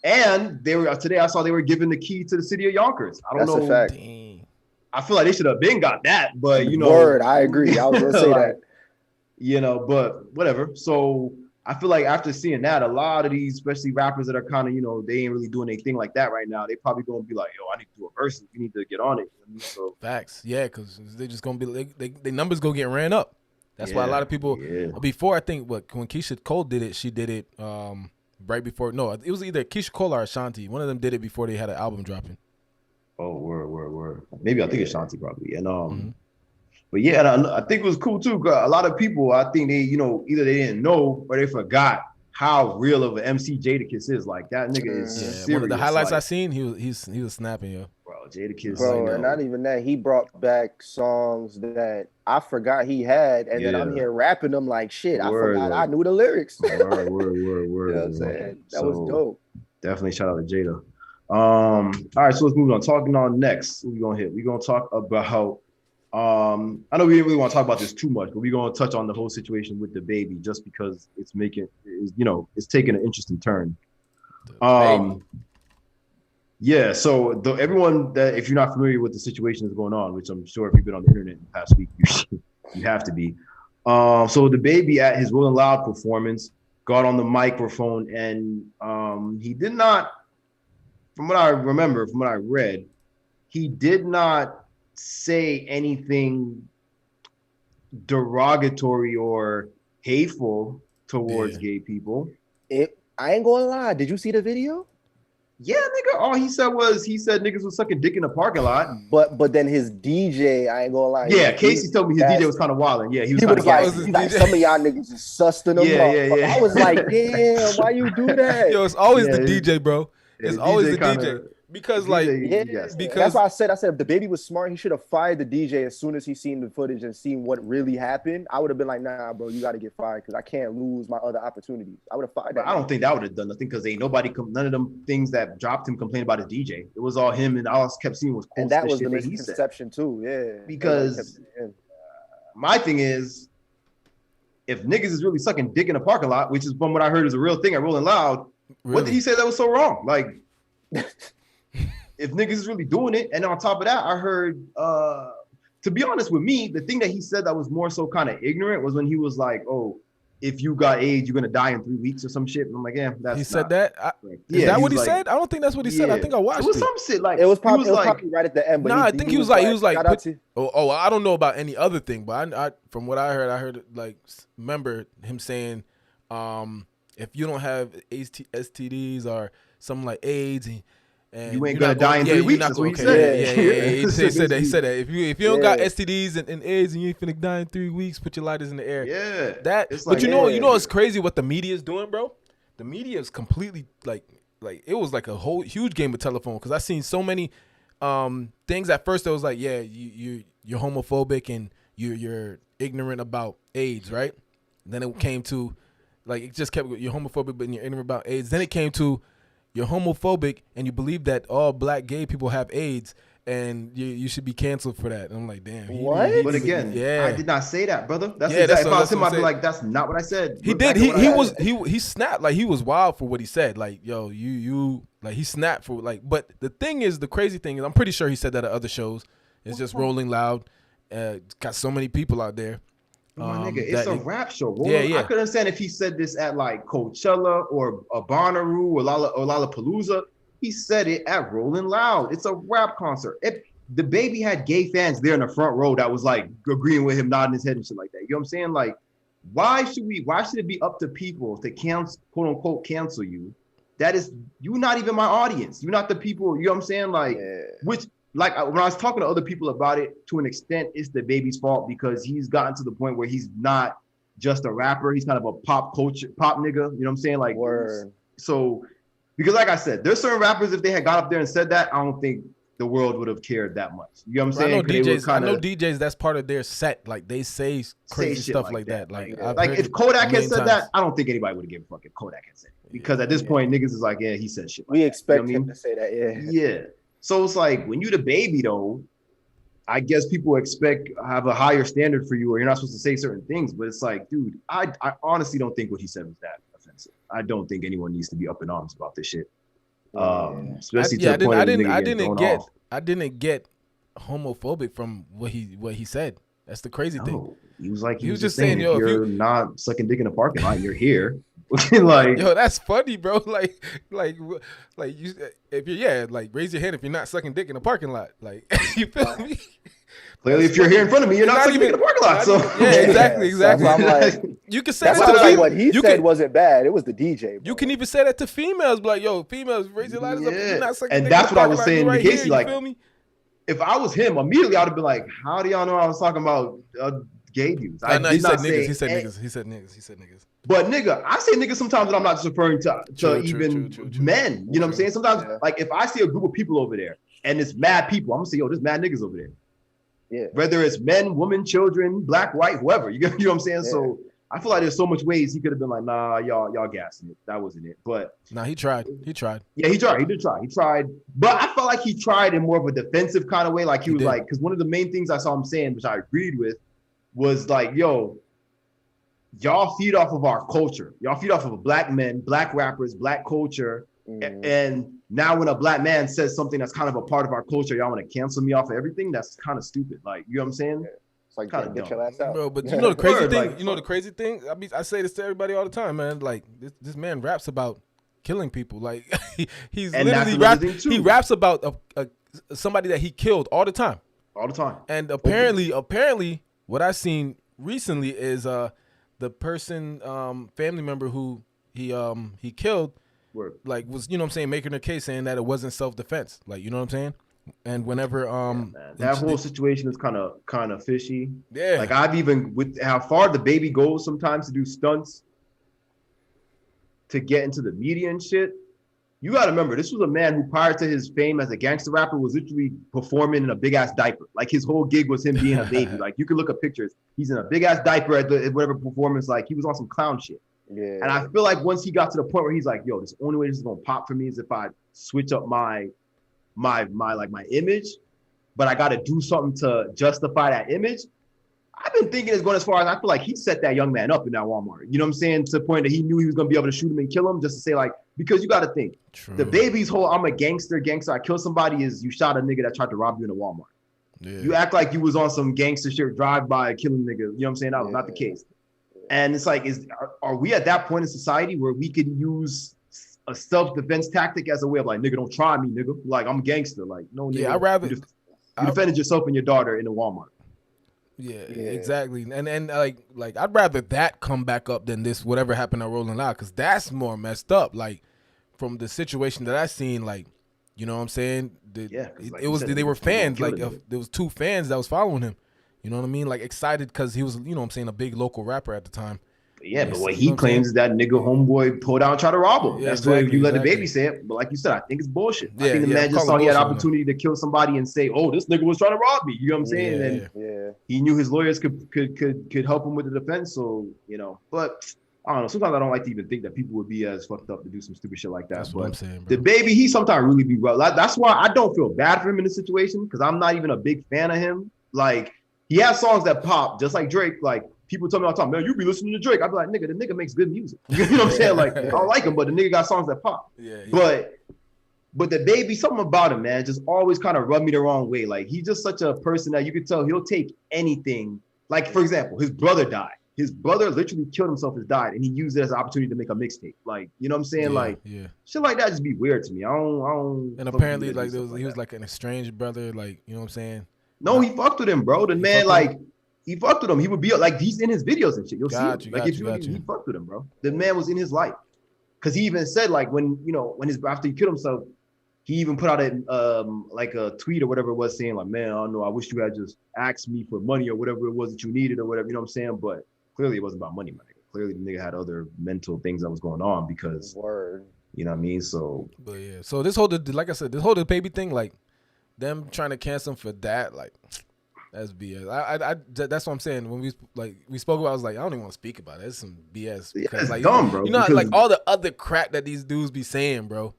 And they were today. I saw they were given the key to the city of Yonkers. I don't know. That's a fact. I feel like they should have been got that, but you know, Word, I agree. I was gonna say like, that. You know, but whatever. So I feel like after seeing that, a lot of these, especially rappers that are kind of, you know, they ain't really doing anything like that right now. They probably gonna be like, yo, I need to do a verse. You need to get on it. So facts, yeah, because they're just gonna be they numbers gonna get ran up. That's why a lot of people before, I think when Keisha Cole did it, she did it right before. No, it was either Keisha Cole or Ashanti. One of them did it before they had an album dropping. Oh, word. Maybe I think it's Ashanti probably. And but yeah, and I think it was cool too. Cause a lot of people, I think they, you know, either they didn't know or they forgot how real of an MC Jadakiss is. Like that nigga is serious. One of the highlights I seen, he was snapping, yo. Bro, Jadakiss. Bro, and not even that. He brought back songs that I forgot he had, and then I'm here rapping them like shit. I forgot I knew the lyrics. Word. You know what I'm saying? That was dope. Definitely shout out to Jada. All right, so let's move on. Talking on next, what we gonna hit? We're gonna talk about I know we didn't really want to talk about this too much, but we're gonna touch on the whole situation with the baby just because it's taking an interesting turn. Yeah, so everyone that, if you're not familiar with the situation that's going on, which I'm sure if you've been on the internet in the past week, you have to be. So the baby at his Rolling Loud performance got on the microphone and he did not, from what I remember, from what I read, he did not say anything derogatory or hateful towards gay people. I ain't gonna lie. Did you see the video? Yeah, nigga. All he said niggas was sucking dick in the parking lot. But then his DJ, I ain't gonna lie. Yeah, Casey told me his DJ was kind of wilding. Yeah, he was like some of y'all niggas is sussing him up. Yeah. I was like, damn, why you do that? Yo, it's always the DJ, bro. It's always the DJ. Because that's why I said if the baby was smart, he should have fired the DJ as soon as he seen the footage and seen what really happened. I would have been like, nah, bro, you got to get fired because I can't lose my other opportunities. I would have fired that. I don't think that would have done nothing because ain't nobody, none of them things that dropped him complained about his DJ. It was all him, and all I kept seeing was quotes. And that was the misconception too. Yeah, because my thing is, if niggas is really sucking dick in a parking lot, which is from what I heard is a real thing at Rolling Loud, what did he say that was so wrong? Like. If niggas is really doing it, and on top of that, I heard, to be honest with me, the thing that he said that was more so kind of ignorant was when he was like, "Oh, if you got AIDS, you're gonna die in 3 weeks or some shit." And I'm like, "Yeah, that's." He said that. Is that what he said? I don't think that's what he said. I think I watched it. It was some shit like it was probably right at the end. But I think he was like, I don't know about any other thing, but I from what I heard like remember him saying, if you don't have STDs or something like AIDS and you ain't gonna die in 3 weeks. That's what he said. Yeah. He said that. If you don't got STDs and AIDS and you ain't finna die in 3 weeks, put your lighters in the air. Yeah. But you know it's crazy what the media is doing, bro. The media is completely like it was like a whole huge game of telephone because I seen so many things at first that was like, yeah, you're homophobic and you're ignorant about AIDS, right? And then it came to like it just kept you're homophobic but you're ignorant about AIDS. Then it came to you're homophobic and you believe that all black gay people have AIDS and you should be canceled for that. And I'm like, damn. What? But again, I did not say that, brother. That's exactly if him, I'd be like, that's not what I said. He did. He snapped. Like he was wild for what he said. Like, yo, you like he snapped for like. But the thing is, the crazy thing is, I'm pretty sure he said that at other shows. It's just Rolling Loud. Got so many people out there. My nigga, it's a rap show. Yeah. I could understand if he said this at like Coachella or a Bonnaroo or Lollapalooza. He said it at Rolling Loud. It's a rap concert. If the baby had gay fans there in the front row that was like agreeing with him, nodding his head and shit like that. You know what I'm saying? Like, why should it be up to people to quote unquote cancel you? That is, you're not even my audience. You're not the people, you know what I'm saying? Like, which like when I was talking to other people about it, to an extent, it's the baby's fault because he's gotten to the point where he's not just a rapper. He's kind of a pop nigga. You know what I'm saying? Like, so because like I said, there's certain rappers, if they had got up there and said that, I don't think the world would have cared that much. You know what I'm saying? I know DJs, that's part of their set. Like they say crazy stuff like that. Like if Kodak had said that, I don't think anybody would have given a fuck if Kodak had said it. Because at this point, niggas is like, yeah, he said shit. We expect him to say that, Yeah. So it's like when you the baby though, I guess people have a higher standard for you, or you're not supposed to say certain things. But it's like, dude, I honestly don't think what he said was that offensive. I don't think anyone needs to be up in arms about this shit. Especially to the point I didn't get homophobic from what he said. That's the crazy thing. He was like, he was just saying, yo, if you're not sucking dick in the parking lot, you're here. Like, yo, that's funny, bro. Like you, if you're like, raise your hand if you're not sucking dick in the parking lot. Like, you feel me? Clearly, if you're here in front of me, you're not sucking dick in the parking lot. So yeah, exactly. So I'm like, you can say that to like what he said wasn't bad. It was the DJ. Bro. You can even say that to females, like, yo, females, raise your lighters up. If you're not sucking and dick that's in what the I was parking saying lot, to right Casey. here, Like, you feel me? If I was him, immediately I'd have been like, how do y'all know I was talking about gay dudes? I know he said niggas. He said niggas. But nigga, I say niggas sometimes that I'm not just referring to even men. You know what I'm saying? Sometimes, like, if I see a group of people over there and it's mad people, I'm gonna say, yo, there's mad niggas over there. Yeah. Whether it's men, women, children, black, white, whoever. You know what I'm saying? Yeah. So I feel like there's so much ways he could have been like, nah, y'all gassing it. That wasn't it. But nah, he tried. Yeah, he tried. He did try. He tried. But I felt like he tried in more of a defensive kind of way. Like he was like, because one of the main things I saw him saying, which I agreed with, was like, yo, y'all feed off of our culture. Y'all feed off of black men, black rappers, black culture. And now when a black man says something that's kind of a part of our culture, y'all want to cancel me off of everything? That's kind of stupid. Like, you know what I'm saying? It's like, kind of get your ass out. Bro, but you know the crazy thing? Like, you know the crazy thing? I say this to everybody all the time, man. Like, this man raps about killing people. Like, he's literally he raps about somebody that he killed all the time. All the time. And apparently, what I've seen recently is the person, family member who he killed, like, was, you know what I'm saying, making a case saying that it wasn't self-defense. Like, you know what I'm saying? And whenever that whole situation is kind of fishy. Yeah. Like, I've even, with how far the baby goes sometimes to do stunts to get into the media and shit. You got to remember, this was a man who, prior to his fame as a gangster rapper, was literally performing in a big ass diaper. Like, his whole gig was him being a baby. Like, you can look at pictures. He's in a big ass diaper at whatever performance. Like, he was on some clown shit. Yeah. And I feel like once he got to the point where he's like, yo, this only way this is gonna pop for me is if I switch up my image, but I got to do something to justify that image. I've been thinking it's going as far as I feel like he set that young man up in that Walmart. You know what I'm saying? To the point that he knew he was going to be able to shoot him and kill him, just to say, like, because you got to think, the baby's whole I'm a gangster, I kill somebody is you shot a nigga that tried to rob you in a Walmart. Yeah. You act like you was on some gangster shit, drive by, killing nigga. You know what I'm saying? That was not the case. And it's like, are we at that point in society where we can use a self-defense tactic as a way of like, nigga, don't try me, nigga. Like, I'm a gangster. Like, no, nigga. Yeah, I'd rather you defended yourself and your daughter in a Walmart. Yeah, exactly. And like I'd rather that come back up than this whatever happened at Rolling Loud, because that's more messed up. Like, from the situation that I seen, like, you know what I'm saying? They were fans. Like, there was 2 fans that was following him. You know what I mean? Like, excited because he was, you know what I'm saying, a big local rapper at the time. Yeah, but what he claims is that nigga homeboy pulled out and tried to rob him. That's why you let the baby say it. But like you said, I think it's bullshit. I think the man just saw he had opportunity to kill somebody and say, "Oh, this nigga was trying to rob me." You know what I'm saying? And he knew his lawyers could help him with the defense. So, you know, but I don't know. Sometimes I don't like to even think that people would be as fucked up to do some stupid shit like that. That's what I'm saying, bro. The baby, he sometimes really be rough. That's why I don't feel bad for him in this situation, because I'm not even a big fan of him. Like, he has songs that pop, just like Drake. Like, people tell me all the time, man, you be listening to Drake. I'd be like, nigga, the nigga makes good music. You know what I'm saying? Like, I don't like him, but the nigga got songs that pop. Yeah. But the baby, something about him, man, just always kind of rubbed me the wrong way. Like, he's just such a person that you could tell he'll take anything. Like, for example, his brother died. His brother literally killed himself and died, and he used it as an opportunity to make a mixtape. Like, you know what I'm saying? Shit like that just be weird to me. I don't. And apparently, like, he was like an estranged brother. Like, you know what I'm saying? No, he fucked with him, bro. The man, like, he fucked with him. He would be like, he's in his videos and shit. You'll see him. Like, he fucked with him, bro. The man was in his life. Cause he even said, like, after he killed himself, he even put out like a tweet or whatever it was, saying like, man, I don't know, I wish you had just asked me for money or whatever it was that you needed or whatever, you know what I'm saying? But clearly it wasn't about money, my nigga. Clearly the nigga had other mental things that was going on because, you know what I mean? So, but yeah, so this whole, like I said, this whole baby thing, like, them trying to cancel him for that, like, that's BS. That's what I'm saying. When we spoke about it, I was like, I don't even want to speak about it. It's some BS. Because, like, dumb, bro. You know, like, all the other crap that these dudes be saying, bro.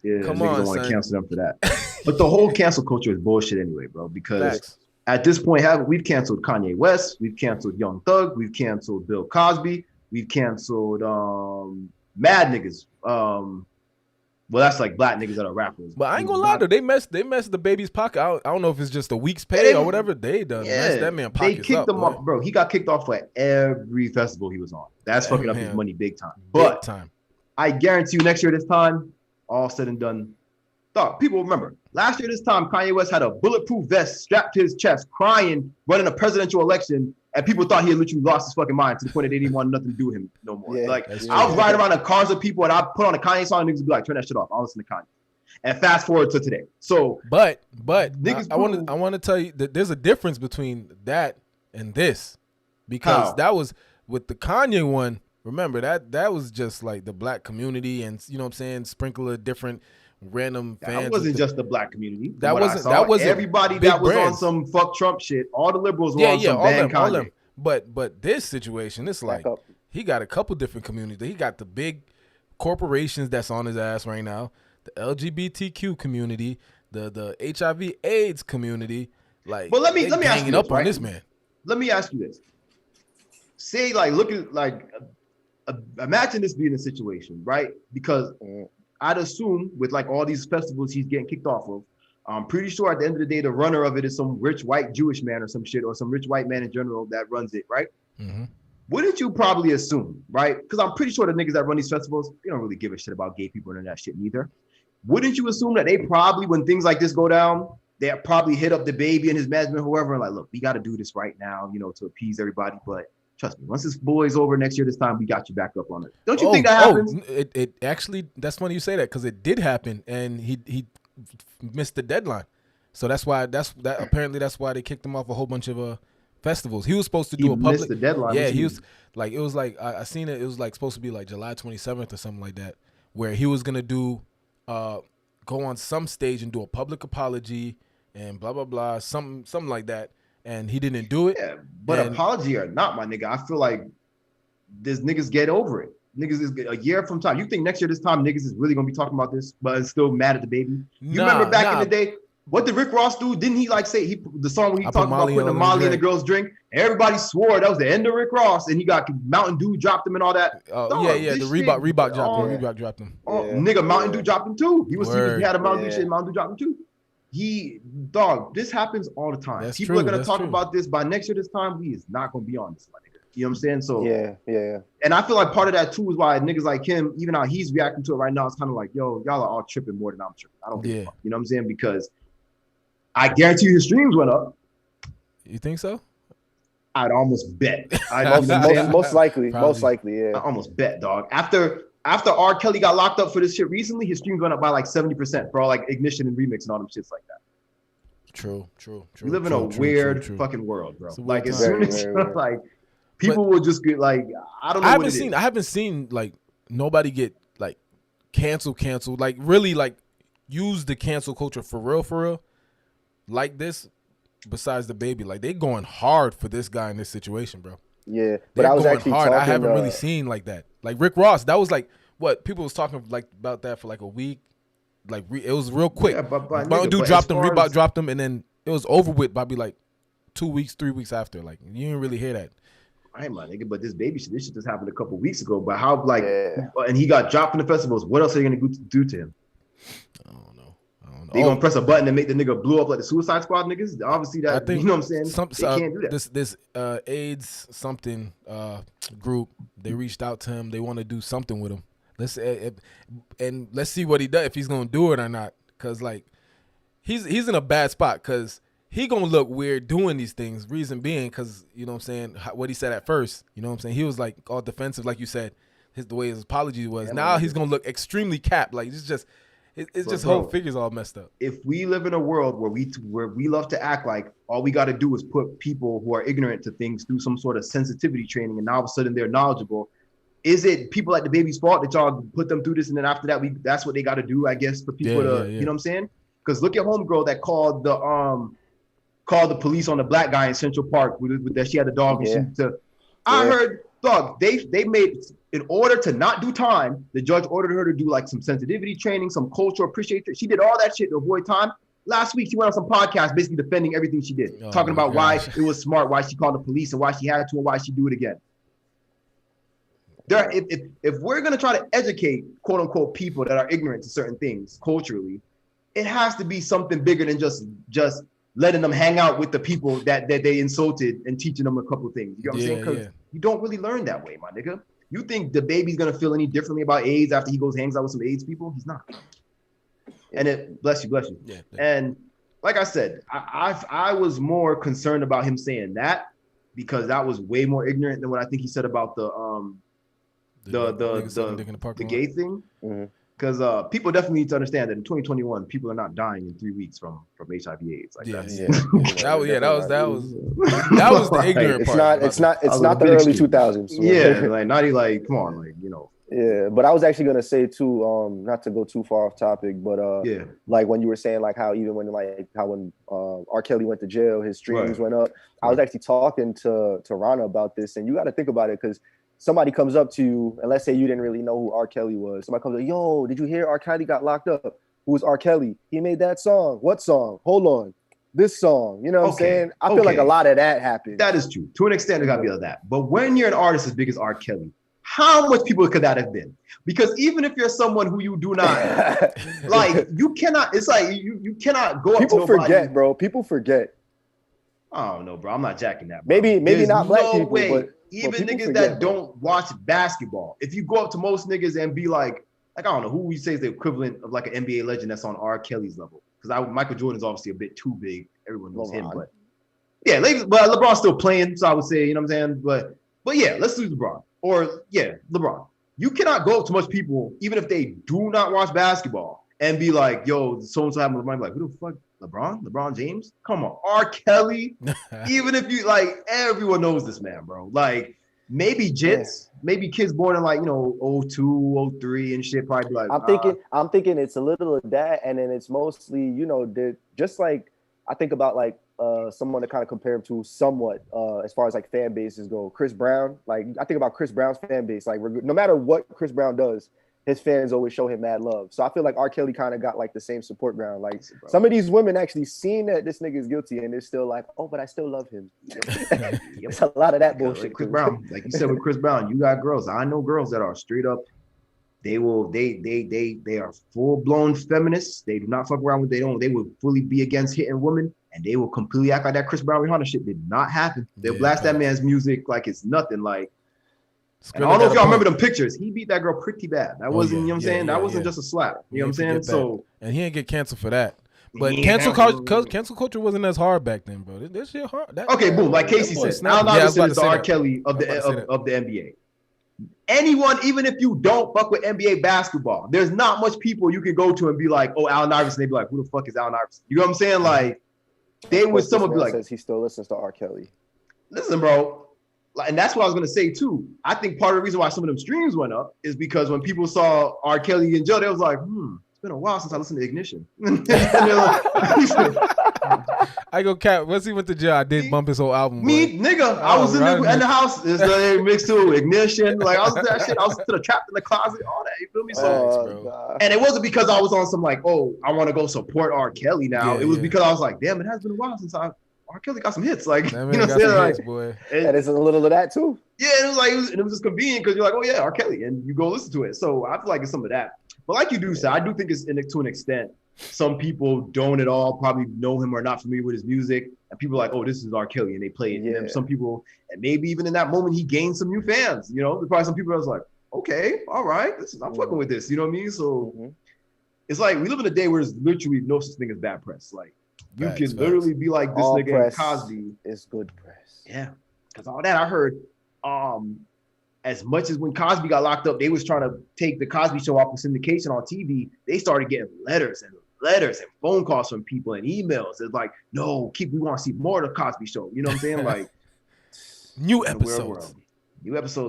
Yeah, come on, don't want to son. cancel them for that. But the whole cancel culture is bullshit anyway, bro. Because at this point, we've canceled Kanye West, we've canceled Young Thug, we've canceled Bill Cosby, we've canceled mad niggas. Well, that's like black niggas that are rappers. But I ain't gonna lie though, they messed the baby's pocket. I don't know if it's just a week's pay or whatever they done. Yeah, that man pockets they kicked him off, bro. He got kicked off for every festival he was on. That's fucking up his money big time. But I guarantee you, next year this time, all said and done, dog. People remember last year this time, Kanye West had a bulletproof vest strapped to his chest, crying, running a presidential election. And people thought he had literally lost his fucking mind to the point that they didn't want nothing to do with him no more. Yeah, like I was riding around in cars with people and I put on a Kanye song and niggas would be like, turn that shit off. I'll listen to Kanye. And fast forward to today. So But niggas I want to tell you that there's a difference between that and this. Because that was with the Kanye one, remember that was just like the black community and you know what I'm saying, sprinkle of different random fans. That wasn't just the black community. That wasn't everybody that was brands. On some fuck Trump shit. All the liberals were on some ban Kanye. All them. But this situation, it's like he got a couple different communities. He got the big corporations that's on his ass right now, the LGBTQ community, the HIV/AIDS community. Like, but let me ask you up on this man. Let me ask you this. Say like look at like imagine this being a situation, right? Because I'd assume with like all these festivals he's getting kicked off of, I'm pretty sure at the end of the day, the runner of it is some rich white Jewish man or some shit, or some rich white man in general that runs it, right? Mm-hmm. Wouldn't you probably assume, right? Because I'm pretty sure the niggas that run these festivals, they don't really give a shit about gay people and that shit neither. Wouldn't you assume that they probably, when things like this go down, they probably hit up the baby and his management, whoever, and like, look, we got to do this right now, you know, to appease everybody, but trust me, once this boy's over next year, this time we got you back up on it. Don't you think that happens? It actually, that's funny you say that because it did happen, and he missed the deadline, so that's why apparently that's why they kicked him off a whole bunch of festivals. He was supposed to do a public. Missed the deadline. Yeah, he was like it was like I seen it. It was like supposed to be like July 27th or something like that, where he was gonna do go on some stage and do a public apology and blah blah blah, something like that. And he didn't do it. Yeah, but apology or not, my nigga, I feel like this niggas get over it. Niggas is a year from time. You think next year this time niggas is really gonna be talking about this, but it's still mad at the baby? You remember back in the day, what did Rick Ross do? Didn't he like say the song when he talked about putting the Molly in the girl's drink? Everybody swore that was the end of Rick Ross, and he got Mountain Dew dropped him and all that. The Reebok dropped him. Reebok dropped him. Nigga, Mountain Dew dropped him too. He had a Mountain Dew shit. Mountain Dew dropped him too. This happens all the time. That's People true, are gonna talk about this by next year this time. We is not gonna be on this, my nigga. You know what I'm saying? So yeah. And I feel like part of that too is why niggas like him, even how he's reacting to it right now, it's kind of like, yo, y'all are all tripping more than I'm tripping. I don't give a fuck. You know what I'm saying? Because I guarantee you his streams went up. You think so? I'd almost bet. Most likely, yeah. I almost bet, dog. After R. Kelly got locked up for this shit recently, his streams went up by like 70% for all like Ignition and Remix and all them shits like that. True. We live in a weird fucking world, bro. Like as soon as like people will just get like, I don't know. I haven't seen like nobody get like canceled, like really like use the cancel culture for real, like this. Besides the baby, like they going hard for this guy in this situation, bro. Yeah, but I was actually hard. I haven't really seen like that. Like Rick Ross, that was like what people was talking like about that for like a week. Like it was real quick. Yeah, Mountain Dew dropped him, Reebok dropped him, and then it was over with by 2 weeks, 3 weeks after. Like you didn't really hear that. I ain't my nigga, but this baby shit, this shit just happened a couple weeks ago. But how and he got dropped from the festivals. What else are you gonna do to him? I don't know. They gonna press a button and make the nigga blow up like the Suicide Squad niggas? Obviously, that you know what I'm saying. They can't do that. This AIDS something group, they reached out to him. They want to do something with him. Let's see what he does, if he's gonna do it or not. Cause like he's in a bad spot. Cause he gonna look weird doing these things. Reason being, cause you know what I'm saying, what he said at first. You know what I'm saying. He was like all defensive, like you said. The way his apology was. Now he's gonna look extremely capped. Like it's just. It's just whole figure's all messed up. If we live in a world where we love to act like all we got to do is put people who are ignorant to things through some sort of sensitivity training, and now all of a sudden they're knowledgeable, is it people like the baby's fault that y'all put them through this, and then after that that's what they got to do, I guess, for people you know what I'm saying? Because look at homegirl that called the police on the black guy in Central Park with that she had the dog and shit. I heard. Dog, they made, in order to not do time, the judge ordered her to do like some sensitivity training, some cultural appreciation. She did all that shit to avoid time. Last week, she went on some podcast basically defending everything she did, talking about why it was smart, why she called the police, and why she had to, and why she do it again. If we're gonna try to educate quote unquote people that are ignorant to certain things culturally, it has to be something bigger than just letting them hang out with the people that they insulted and teaching them a couple things. You know what I'm saying? Because you don't really learn that way, my nigga. You think the baby's gonna feel any differently about AIDS after he hangs out with some AIDS people? He's not. And bless you. Yeah. And like I said, I was more concerned about him saying that because that was way more ignorant than what I think he said about the gay thing. Because people definitely need to understand that in 2021, people are not dying in 3 weeks from HIV/AIDS. Like that was the ignorant part. It's not the early 2000s. Yeah, like not even like come on, like Yeah, but I was actually gonna say too, not to go too far off topic, but like when you were saying like how even when R. Kelly went to jail, his streams went up. I was actually talking to Rana about this, and you got to think about it because somebody comes up to you, and let's say you didn't really know who R. Kelly was. Somebody comes up, yo, did you hear R. Kelly got locked up? Who was R. Kelly? He made that song. What song? Hold on. This song. You know what I'm saying? I feel like a lot of that happened. That is true. To an extent, there got to be of that. But when you're an artist as big as R. Kelly, how much people could that have been? Because even if you're someone who you do not like, you cannot. It's like you cannot go. People forget, bro. People forget. I don't know, bro. I'm not jacking that. Bro. Maybe There's not black people, way. but even niggas that don't watch basketball. If you go up to most niggas and be like I don't know who we say is the equivalent of like an NBA legend that's on R. Kelly's level. Because Michael Jordan's obviously a bit too big. Everyone knows him, but yeah, but LeBron's still playing, so I would say, you know what I'm saying. But yeah, let's do LeBron. Or yeah, LeBron. You cannot go up to most people, even if they do not watch basketball, and be like, yo, so-and-so happened with LeBron. Like, who the fuck? LeBron James? Come on. R. Kelly? Even if you, like, everyone knows this man, bro. Like, maybe Jits, maybe kids born in, like, 02, 03 and shit probably be like, I'm thinking it's a little of that, and then it's mostly, just like, I think about, like, someone to kind of compare him to somewhat as far as like fan bases go. Chris Brown, like I think about Chris Brown's fan base, like no matter what Chris Brown does, his fans always show him mad love. So I feel like R. Kelly kind of got like the same support ground. Like some of these women actually seen that this nigga is guilty and they're still like, oh, but I still love him. It's a lot of that bullshit. Like Chris Brown, like you said with Chris Brown, you got girls. I know girls that are straight up. They are full blown feminists. They do not fuck around with they will fully be against hitting women. And they will completely act like that Chris Brown Rihanna shit did not happen. They'll blast that man's music like it's nothing. Like, and I don't know if y'all remember them pictures. He beat that girl pretty bad. That wasn't, you know what I'm saying? That wasn't just a slap. You know what I'm saying? So, and he didn't get canceled for that. But cancel culture wasn't as hard back then, bro. This shit hard. Boom. Like Casey said, Allen Iverson is the R. Kelly of the NBA. Anyone, even if you don't fuck with NBA basketball, there's not much people you can go to and be like, oh, Allen Iverson. They'd be like, who the fuck is Allen Iverson? You know what I'm saying? Like, they would someone be like, says he still listens to R. Kelly. Listen, bro, and that's what I was gonna say too. I think part of the reason why some of them streams went up is because when people saw R. Kelly in jail, they was like, it's been a while since I listened to Ignition. I go cap. Once he went to jail, I did bump his whole album. Nigga, I was in the house. It's mixed to Ignition. Like I was that shit. I was to the Trapped in the Closet. All that. You feel me? So, and it wasn't because I was on some like, oh, I want to go support R. Kelly now. It was because I was like, damn, it has been a while since R. Kelly got some hits. Like, you know what I'm saying? Like, boy. And it's a little of that too. Yeah, and it was just convenient because you're like, oh yeah, R. Kelly, and you go listen to it. So I feel like it's some of that. But like you do say, I do think it's to an extent. Some people don't at all probably know him or not familiar with his music. And people are like, oh, this is R. Kelly, and they play it. Yeah. And some people, and maybe even in that moment, he gained some new fans. There's probably some people that was like, okay, all right, I'm fucking with this. You know what I mean? So it's like we live in a day where there's literally no such thing as bad press. Like you can literally be like this all nigga Cosby. It's good press. Yeah, because all that I heard. As much as when Cosby got locked up, they was trying to take the Cosby Show off of syndication on TV. They started getting letters and phone calls from people and emails. It's like, no, we want to see more of the Cosby Show. You know what I'm saying? Like new episodes,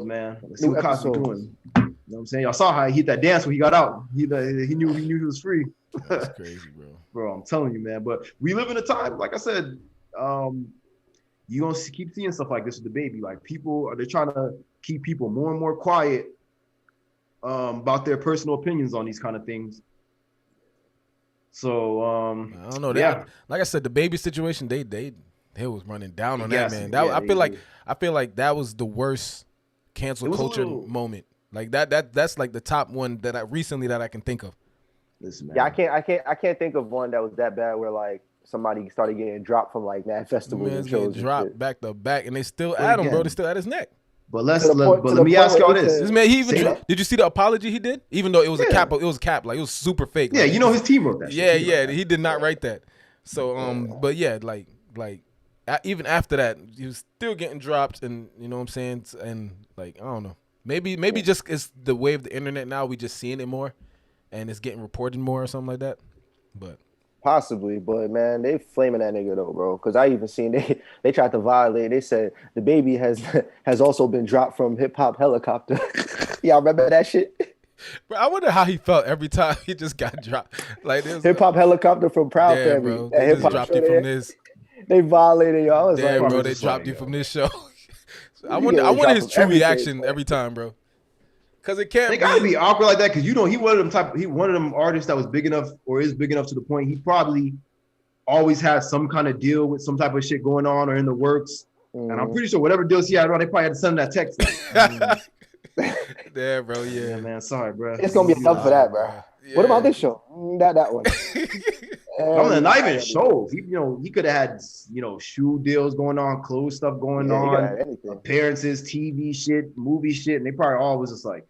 man. Let's see what Cosby doing. You know what I'm saying? Y'all saw how he hit that dance when he got out. He knew he was free. That's crazy, bro. Bro, I'm telling you, man. But we live in a time, like I said, you're gonna keep seeing stuff like this with the baby. Like they're trying to keep people more and more quiet about their personal opinions on these kind of things. So I don't know. Like I said, the baby situation, they was running down on that man. I feel like that was the worst cancel culture moment. Like that's like the top one that I can think of. Listen, man. Yeah, I can't think of one that was that bad where like somebody started getting dropped from like mad festivals and shows. Getting dropped back to back, and they still at him, bro. They still at his neck. But let me ask y'all this. This man, he even did you see the apology he did? Even though it was a cap, like it was super fake. Yeah, like, his team wrote that. Yeah, he did not write that. So but yeah, like even after that, he was still getting dropped, and you know what I'm saying, and like I don't know, maybe just it's the way of the internet now. We just seeing it more, and it's getting reported more or something like that. But possibly, but man, they flaming that nigga though, bro. Because I even seen they tried to violate. They said the baby has also been dropped from Hip Hop Helicopter. Y'all remember that shit? Bro, I wonder how he felt every time he just got dropped. Like this Hip Hop Helicopter from Proud Family. Bro, they just dropped you from this. They violated you. I was like, bro, they dropped you from this show. I wonder his true reaction every time, bro. Because it can't. They gotta be awkward like that because he one of them artists that was big enough or is big enough to the point he probably always has some kind of deal with some type of shit going on or in the works. And I'm pretty sure whatever deals he had, they probably had to send him that text. Yeah, bro. Yeah, man. Sorry, bro. It's gonna be enough for that, bro. Yeah. What about this show? That one. Not even shows. He could have had shoe deals going on, clothes stuff going on, appearances, TV shit, movie shit, and they probably all was just like,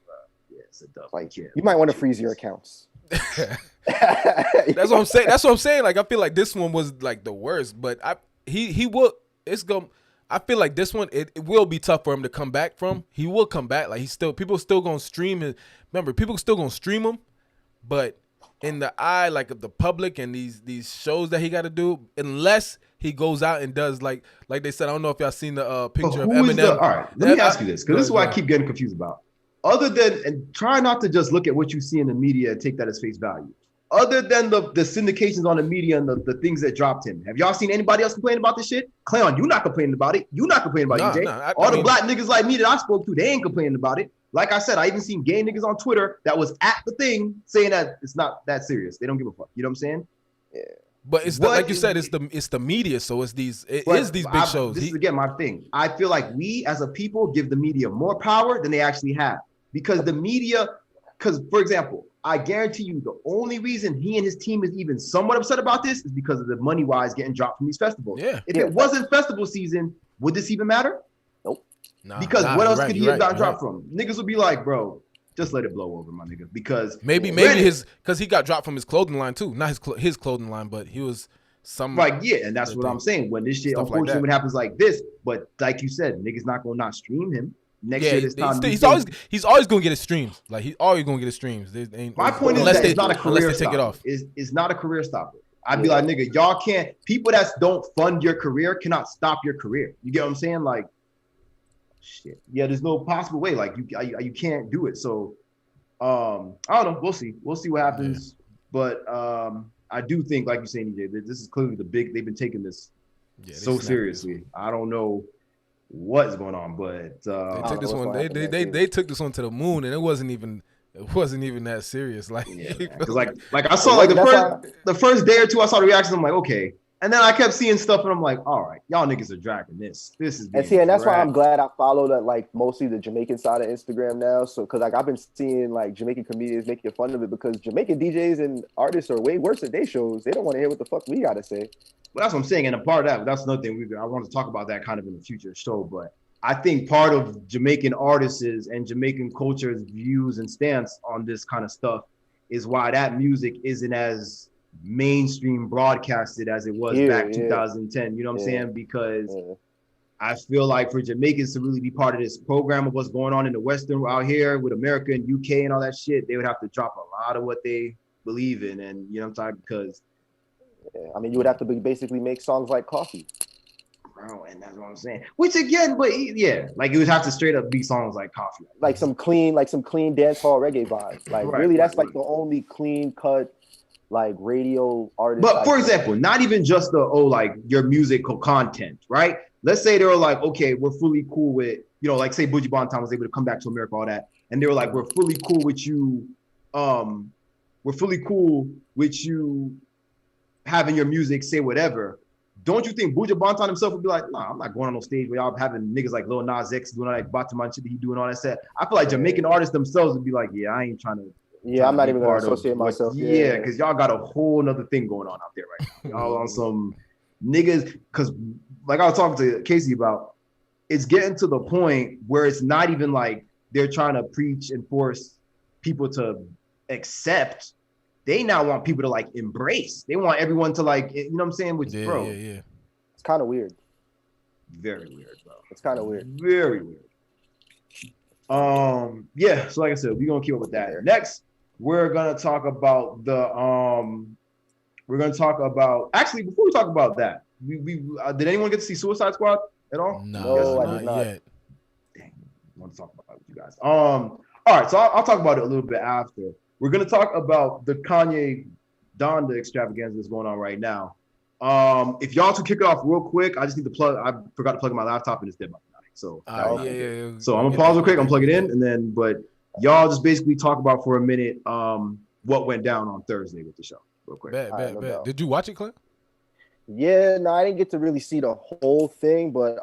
it's a dumb kid. You might want to freeze your accounts. That's what I'm saying. That's what I'm saying. Like I feel like this one was like the worst, but he will. It's gonna. I feel like this one it will be tough for him to come back from. He will come back. Like people still gonna stream it. Remember, people still gonna stream him, but in the eye like of the public and these shows that he got to do, unless he goes out and does like they said. I don't know if y'all seen the picture of Eminem. All right, let me ask you this because this is what I keep getting confused about. Other than and try not to just look at what you see in the media and take that as face value. Other than the syndications on the media and the things that dropped him, have y'all seen anybody else complain about this shit? Cleon, you not complaining about it. You not complaining about it, EJ. All the black niggas like me that I spoke to, they ain't complaining about it. Like I said, I even seen gay niggas on Twitter that was at the thing saying that it's not that serious. They don't give a fuck. You know what I'm saying? Yeah. But it's like you said, it's the media. So it's these big shows. This is again my thing. I feel like we as a people give the media more power than they actually have because the media. Because for example, I guarantee you the only reason he and his team is even somewhat upset about this is because of the money wise getting dropped from these festivals. Yeah. If it wasn't festival season, would this even matter? Nope. Because what else could he have gotten dropped from? Niggas would be like, bro, just let it blow over, my nigga. Because maybe because he got dropped from his clothing line too. Not his clothing line, but he was some right. Yeah, and that's what I'm saying. When this shit unfortunately what happens like this, but like you said, niggas not gonna not stream him. Next year, this time he's always gonna get his streams. Like he's always gonna get his streams. My point is that it's not a career stopper. Take it off. It's not a career stopper. I'd be like, nigga, y'all can't. People that don't fund your career cannot stop your career. You get what I'm saying? Like, shit. Yeah, there's no possible way. Like you can't do it. So, I don't know. We'll see. We'll see what happens. Yeah. But I do think, like you're saying, EJ, this is clearly they've been taking this so seriously. I don't know what's going on, but they took this one. They took this one to the moon, and it wasn't even that serious. Like, because like I saw like the first day or two, I saw the reactions. I'm like, okay, and then I kept seeing stuff, and I'm like, all right, y'all niggas are dragging this. This is and that's why I'm glad I followed like mostly the Jamaican side of Instagram now. So because like I've been seeing like Jamaican comedians making fun of it because Jamaican DJs and artists are way worse at their shows. They don't want to hear what the fuck we gotta say. Well, that's what I'm saying. And a part of that's another thing I want to talk about that kind of in the future show. But I think part of Jamaican artists and Jamaican culture's views and stance on this kind of stuff is why that music isn't as mainstream broadcasted as it was back 2010. You know what I'm saying? Because I feel like for Jamaicans to really be part of this program of what's going on in the Western out here with America and UK and all that shit, they would have to drop a lot of what they believe in. And you know what I'm talking because I mean, you would have to basically make songs like Coffee. Bro, and that's what I'm saying. Which again, but yeah, like you would have to straight up be songs like Coffee. Like some clean dance hall reggae vibes. Like really, that's like the only clean cut like radio artist. But for example, not even just like your musical content, right? Let's say they were like, okay, we're fully cool with, like say Buju Banton was able to come back to America, all that. And they were like, we're fully cool with you. We're fully cool with you having your music say whatever. don't you think Buju Banton himself would be like, nah, I'm not going on no stage where y'all having niggas like Lil Nas X doing all that Bataman shit that he doing all that set. I feel like Jamaican artists themselves would be like, yeah, I ain't trying to. Yeah, I'm not even gonna associate myself. Yeah, because y'all got a whole nother thing going on out there right now. Y'all on some niggas, because like I was talking to Casey about, it's getting to the point where it's not even like they're trying to preach and force people to accept. They now want people to like embrace. They want everyone to like, you know what I'm saying? Which, bro, it's kind of weird. Very weird, bro. It's kind of weird. Very weird. Yeah. So like I said, we're gonna keep up with that. Next, we're gonna talk about Actually, before we talk about that, we did anyone get to see Suicide Squad at all? No, not yet. Dang, I want to talk about it with you guys. All right, so I'll talk about it a little bit after. We're gonna talk about the Kanye Donda extravaganza that's going on right now. If y'all to kick it off real quick, I just need to plug. I forgot to plug in my laptop and it's dead by tonight. So So I'm gonna pause real quick. I'm plug it in, and then y'all just basically talk about for a minute what went down on Thursday with the show, real quick. Bet. Did you watch it, Clint? Yeah, no, I didn't get to really see the whole thing, but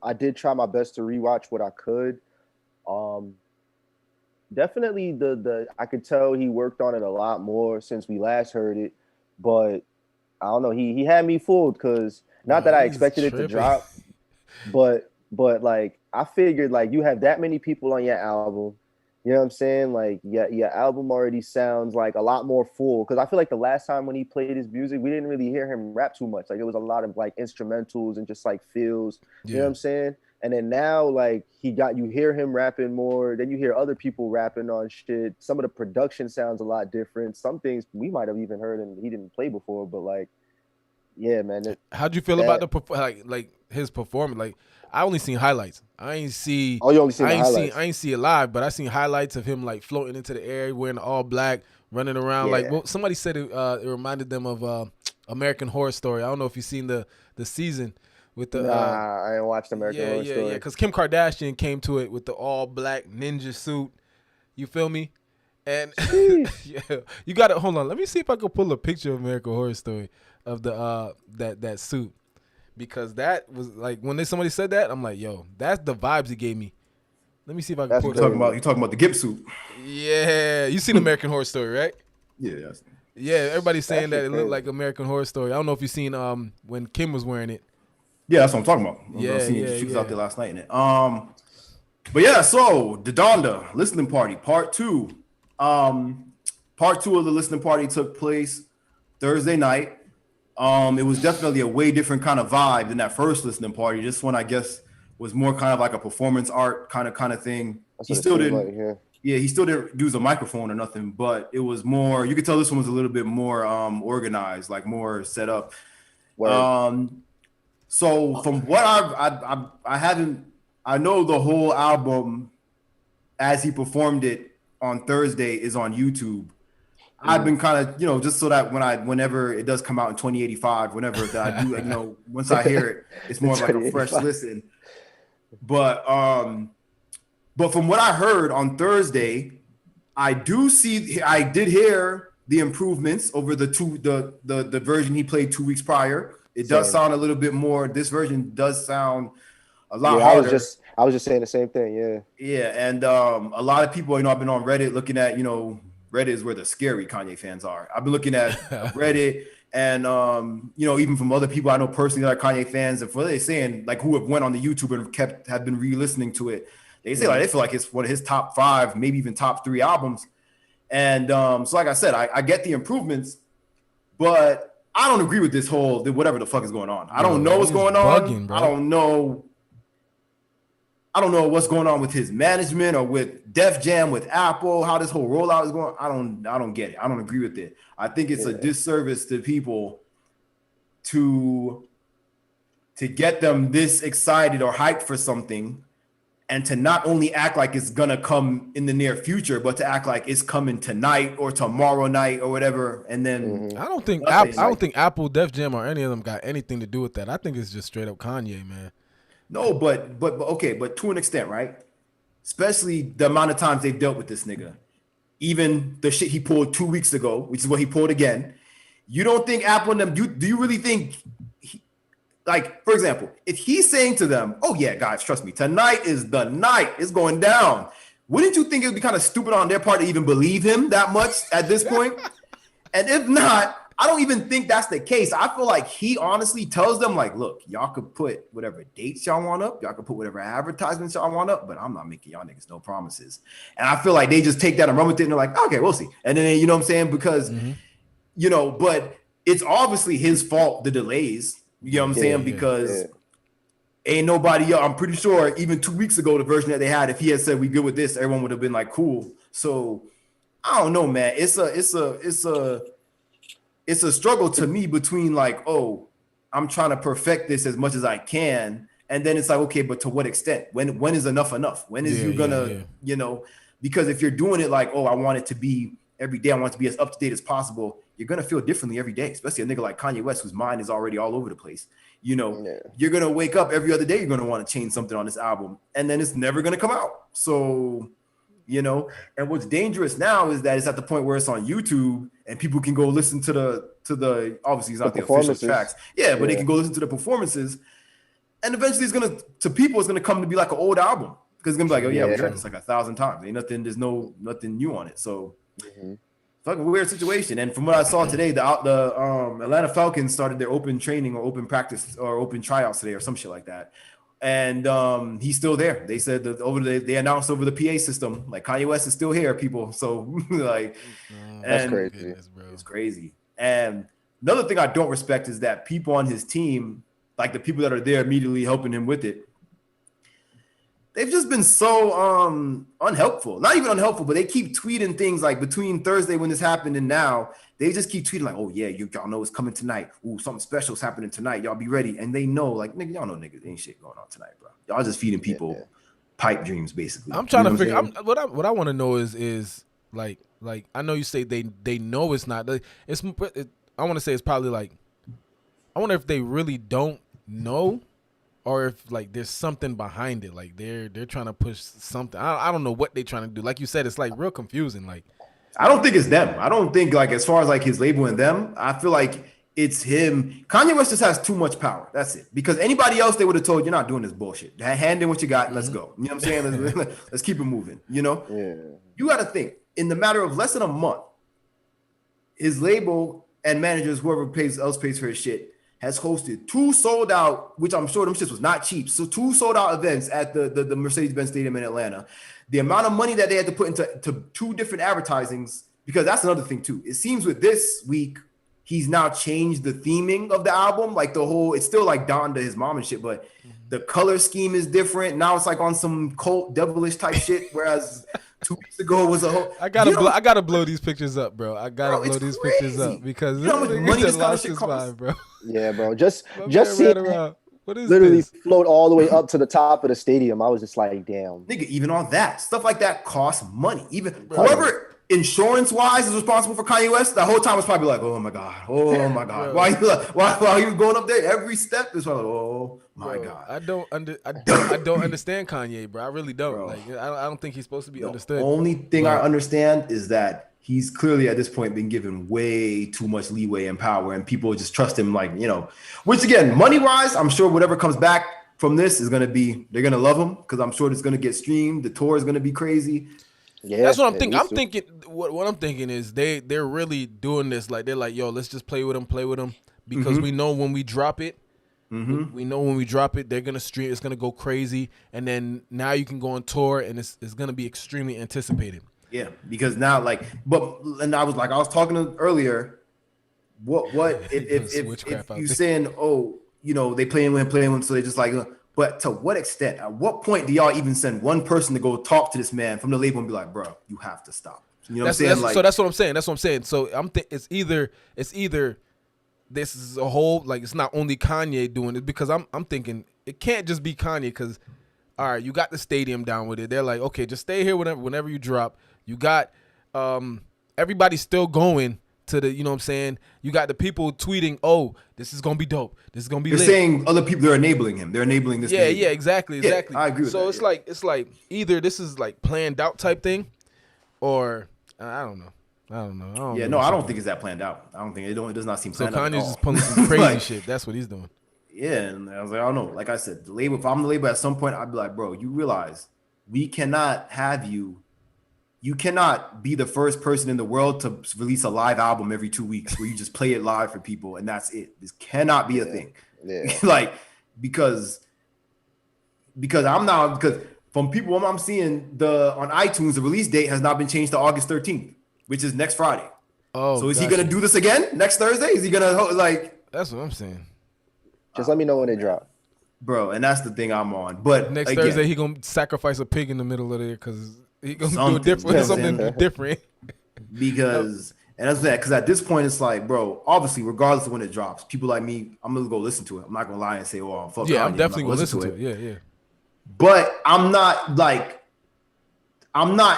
I did try my best to rewatch what I could. Definitely I could tell he worked on it a lot more since we last heard it, but I don't know, he had me fooled because not that I expected it to drop, but like I figured like you have that many people on your album, you know what I'm saying? Like your album already sounds like a lot more full, because I feel like the last time when he played his music, we didn't really hear him rap too much. Like it was a lot of like instrumentals and just like feels, you know what I'm saying? And then now, like you hear him rapping more. Then you hear other people rapping on shit. Some of the production sounds a lot different. Some things we might have even heard and he didn't play before. But like, yeah, man. How'd you feel about the like his performance? Like I only seen highlights. I ain't see. Oh, you only seen the highlights. I ain't see it live, but I seen highlights of him like floating into the air, wearing all black, running around. Yeah. Like somebody said, it reminded them of American Horror Story. I don't know if you've seen the season. With the I ain't watched American Horror Story. Yeah, because Kim Kardashian came to it with the all black ninja suit. You feel me? And you got to hold on. Let me see if I can pull a picture of American Horror Story of the that suit, because that was like when somebody said that, I'm like, yo, that's the vibes he gave me. Let me see if I can pull it. You talking about the Gimp suit? Yeah, you seen American Horror Story, right? Yeah. Yeah, everybody's saying that it looked like American Horror Story. I don't know if you've seen when Kim was wearing it. Yeah, that's what I'm talking about. She was out there last night in it. But yeah, so the Donda listening party, part 2. Part 2 of the listening party took place Thursday night. It was definitely a way different kind of vibe than that first listening party. This one, I guess, was more kind of like a performance art kind of thing. He still didn't use a microphone or nothing, but it was more. You could tell this one was a little bit more organized, like more set up. So from what I know the whole album as he performed it on Thursday is on YouTube. I've been kind of, just so that whenever it does come out in 2085, whenever that I do, once I hear it, it's more like a fresh listen. But from what I heard on Thursday, I did hear the improvements over the version he played 2 weeks prior. It does sound a little bit more. This version does sound a lot harder. I was just saying the same thing. Yeah. Yeah, and a lot of people, I've been on Reddit looking at, Reddit is where the scary Kanye fans are. I've been looking at Reddit, and even from other people I know personally that are Kanye fans, and for they saying like who have went on the YouTube and have been re-listening to it, they say like they feel like it's one of his top 5, maybe even top 3 albums. And so like I said, I get the improvements, but I don't agree with this whole whatever the fuck is going on. I don't know what's going on. I don't know what's going on with his management or with Def Jam, with Apple, how this whole rollout is going. I don't get it. I don't agree with it. I think it's a disservice to people to get them this excited or hyped for something, and to not only act like it's gonna come in the near future, but to act like it's coming tonight or tomorrow night or whatever. And then I don't think Apple, Def Jam, or any of them got anything to do with that. I think it's just straight up Kanye, man. No, but okay, but to an extent, right? Especially the amount of times they've dealt with this nigga. Even the shit he pulled 2 weeks ago, which is what he pulled again. You don't think Apple and them? Do you really think like, for example, if he's saying to them, oh yeah, guys, trust me, tonight is the night, it's going down. Wouldn't you think it would be kind of stupid on their part to even believe him that much at this point? And if not, I don't even think that's the case. I feel like he honestly tells them, like, look, y'all could put whatever dates y'all want up. Y'all could put whatever advertisements y'all want up, but I'm not making y'all niggas no promises. And I feel like they just take that and run with it and they're like, okay, we'll see. And then, you know what I'm saying? Because, you know, but it's obviously his fault, the delays. You know what I'm saying? Because ain't nobody else. I'm pretty sure even 2 weeks ago, the version that they had, if he had said we good with this, everyone would have been like, cool. So I don't know, man. It's a struggle to me between like, oh, I'm trying to perfect this as much as I can. And then it's like, okay, but to what extent? When is enough enough? When is you gonna, you know, because if you're doing it like, oh, I want it to be every day, I want it to be as up to date as possible, you're gonna feel differently every day, especially a nigga like Kanye West, whose mind is already all over the place. You know, you're gonna wake up every other day, you're gonna want to change something on this album, and then it's never gonna come out. So, you know, and what's dangerous now is that it's at the point where it's on YouTube and people can go listen to the obviously it's not the official tracks. Yeah, but they can go listen to the performances. And eventually it's gonna come to be like an old album. Because it's gonna be like, oh yeah, we heard this like 1,000 times. Ain't nothing, there's nothing new on it. So fucking weird situation. And from what I saw today, the Atlanta Falcons started their open training or open practice or open tryouts today or some shit like that. And he's still there. They said that they announced over the PA system, like Kanye West is still here, people. So like, that's crazy. It's crazy. And another thing I don't respect is that people on his team, like the people that are there immediately helping him with it, they've just been so unhelpful. Not even unhelpful, but they keep tweeting things like between Thursday when this happened and now, they just keep tweeting like, oh yeah, y'all know it's coming tonight. Ooh, something special is happening tonight. Y'all be ready. And they know, like, nigga, y'all know niggas ain't shit going on tonight, bro. Y'all just feeding people pipe dreams, basically. I'm trying to figure. What I want to know is like I know you say they know it's not. I want to say it's probably like, I wonder if they really don't know, or if like there's something behind it. Like they're trying to push something. I don't know what they're trying to do. Like you said, it's like real confusing. Like I don't think it's them. I don't think like as far as like his label and them, I feel like it's him. Kanye West just has too much power. That's it. Because anybody else, they would have told you're not doing this bullshit. Hand in what you got and let's go. You know what I'm saying? Let's keep it moving. You know? Yeah. You got to think in the matter of less than a month, his label and managers, whoever else pays for his shit, has hosted 2 sold out, which I'm sure them shits was not cheap. So 2 sold out events at the Mercedes-Benz Stadium in Atlanta. The amount of money that they had to put into 2 different advertisings, because that's another thing too. It seems with this week, he's now changed the theming of the album. Like it's still like Don to his mom and shit, but the color scheme is different. Now it's like on some cult devilish type shit. Whereas 2 weeks ago it was a whole. I gotta blow these pictures up, bro. I gotta blow these pictures up because you know how much money this kind of shit costs, bro. Yeah, bro. Just seeing what is literally this? Float all the way up to the top of the stadium. I was just like, damn. Nigga, even on that stuff like that costs money. Even whoever insurance wise is responsible for Kanye West, the whole time was probably like, oh my god. While he was going up there, every step is like, oh my god. I don't understand Kanye, bro. I really don't. Bro. Like I don't think he's supposed to be understood. The only thing I understand is that he's clearly at this point been given way too much leeway and power, and people just trust him, like, you know, which again, money wise, I'm sure whatever comes back from this is going to be, they're going to love him because I'm sure it's going to get streamed. The tour is going to be crazy. Yeah, that's what I'm thinking. What I'm thinking is they're really doing this. Like they're like, yo, let's just play with them because we know when we drop it, we know when we drop it, they're gonna stream. It's gonna go crazy, and then now you can go on tour, and it's gonna be extremely anticipated. Yeah, because now and I was talking earlier. What if you saying, oh, you know, they playing with him, so they just like. But to what extent? At what point do y'all even send one person to go talk to this man from the label and be like, bro, you have to stop? You know what I'm saying? So that's what I'm saying. So it's either this is a whole, like, it's not only Kanye doing it, because I'm thinking it can't just be Kanye, because all right, you got the stadium down with it. They're like, okay, just stay here whenever you drop. You got everybody still going to the, you know what I'm saying? You got the people tweeting, oh, this is gonna be dope. This is gonna be lit. They're saying other people are enabling him. They're enabling this. Yeah, exactly. Yeah, I agree with that. So it's like either this is like planned out type thing, or I don't know. I don't think it's that planned out. I don't think it does not seem planned out. So Kanye's just pulling some crazy shit. That's what he's doing. Yeah, and I was like, I don't know. Like I said, the label. If I'm the label, at some point, I'd be like, bro, you realize we cannot have you. You cannot be the first person in the world to release a live album every 2 weeks where you just play it live for people and that's it. This cannot be a thing. Yeah. Like because from people I'm seeing on iTunes, the release date has not been changed to August 13th, which is next Friday. Oh, so is he gonna do this again next Thursday? Is he gonna like? That's what I'm saying. Just let me know when they drop, bro. And that's the thing I'm on. But next Thursday he gonna sacrifice a pig in the middle of there because he gonna do something different. Because and that's that. Because at this point it's like, bro. Obviously, regardless of when it drops, people like me, I'm gonna go listen to it. I'm not gonna lie and say, "Oh, fuck." Yeah, I'm definitely gonna listen to it. Yeah. But I'm not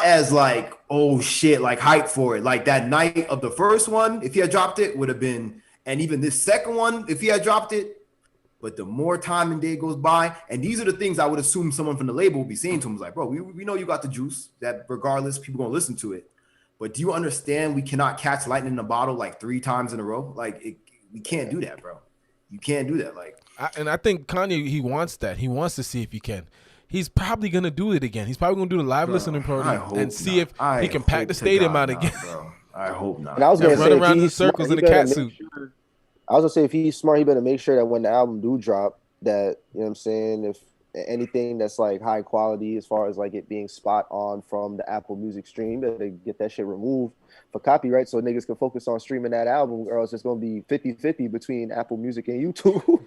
as like, oh shit, like hyped for it. Like that night of the first one, if he had dropped it, would have been, and even this second one, if he had dropped it. But the more time and day goes by, and these are the things I would assume someone from the label would be saying to him, like, bro, we know you got the juice, that regardless, people gonna listen to it. But do you understand we cannot catch lightning in a bottle like 3 times in a row? Like we can't do that, bro. You can't do that. Like, I think Kanye, he wants that. He wants to see if he can. He's probably gonna do it again. He's probably gonna do the live listening program and see if he can pack the stadium out again. Bro. I hope not. And I was gonna run around in circles in a cat suit. I was gonna say if he's smart, he better make sure that when the album do drop, that you know what I'm saying, if anything that's like high quality as far as like it being spot on from the Apple Music stream, that they get that shit removed for copyright so niggas can focus on streaming that album, or else it's gonna be 50-50 between Apple Music and YouTube.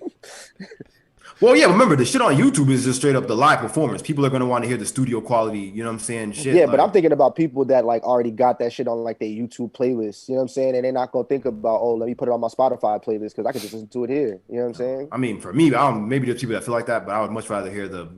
Well, yeah, remember, the shit on YouTube is just straight up the live performance. People are going to want to hear the studio quality, you know what I'm saying? Shit. Yeah, but I'm thinking about people that like already got that shit on like their YouTube playlist, you know what I'm saying? And they're not going to think about, oh, let me put it on my Spotify playlist because I can just listen to it here, you know what I'm saying? I mean, for me, maybe there's people that feel like that, but I would much rather hear the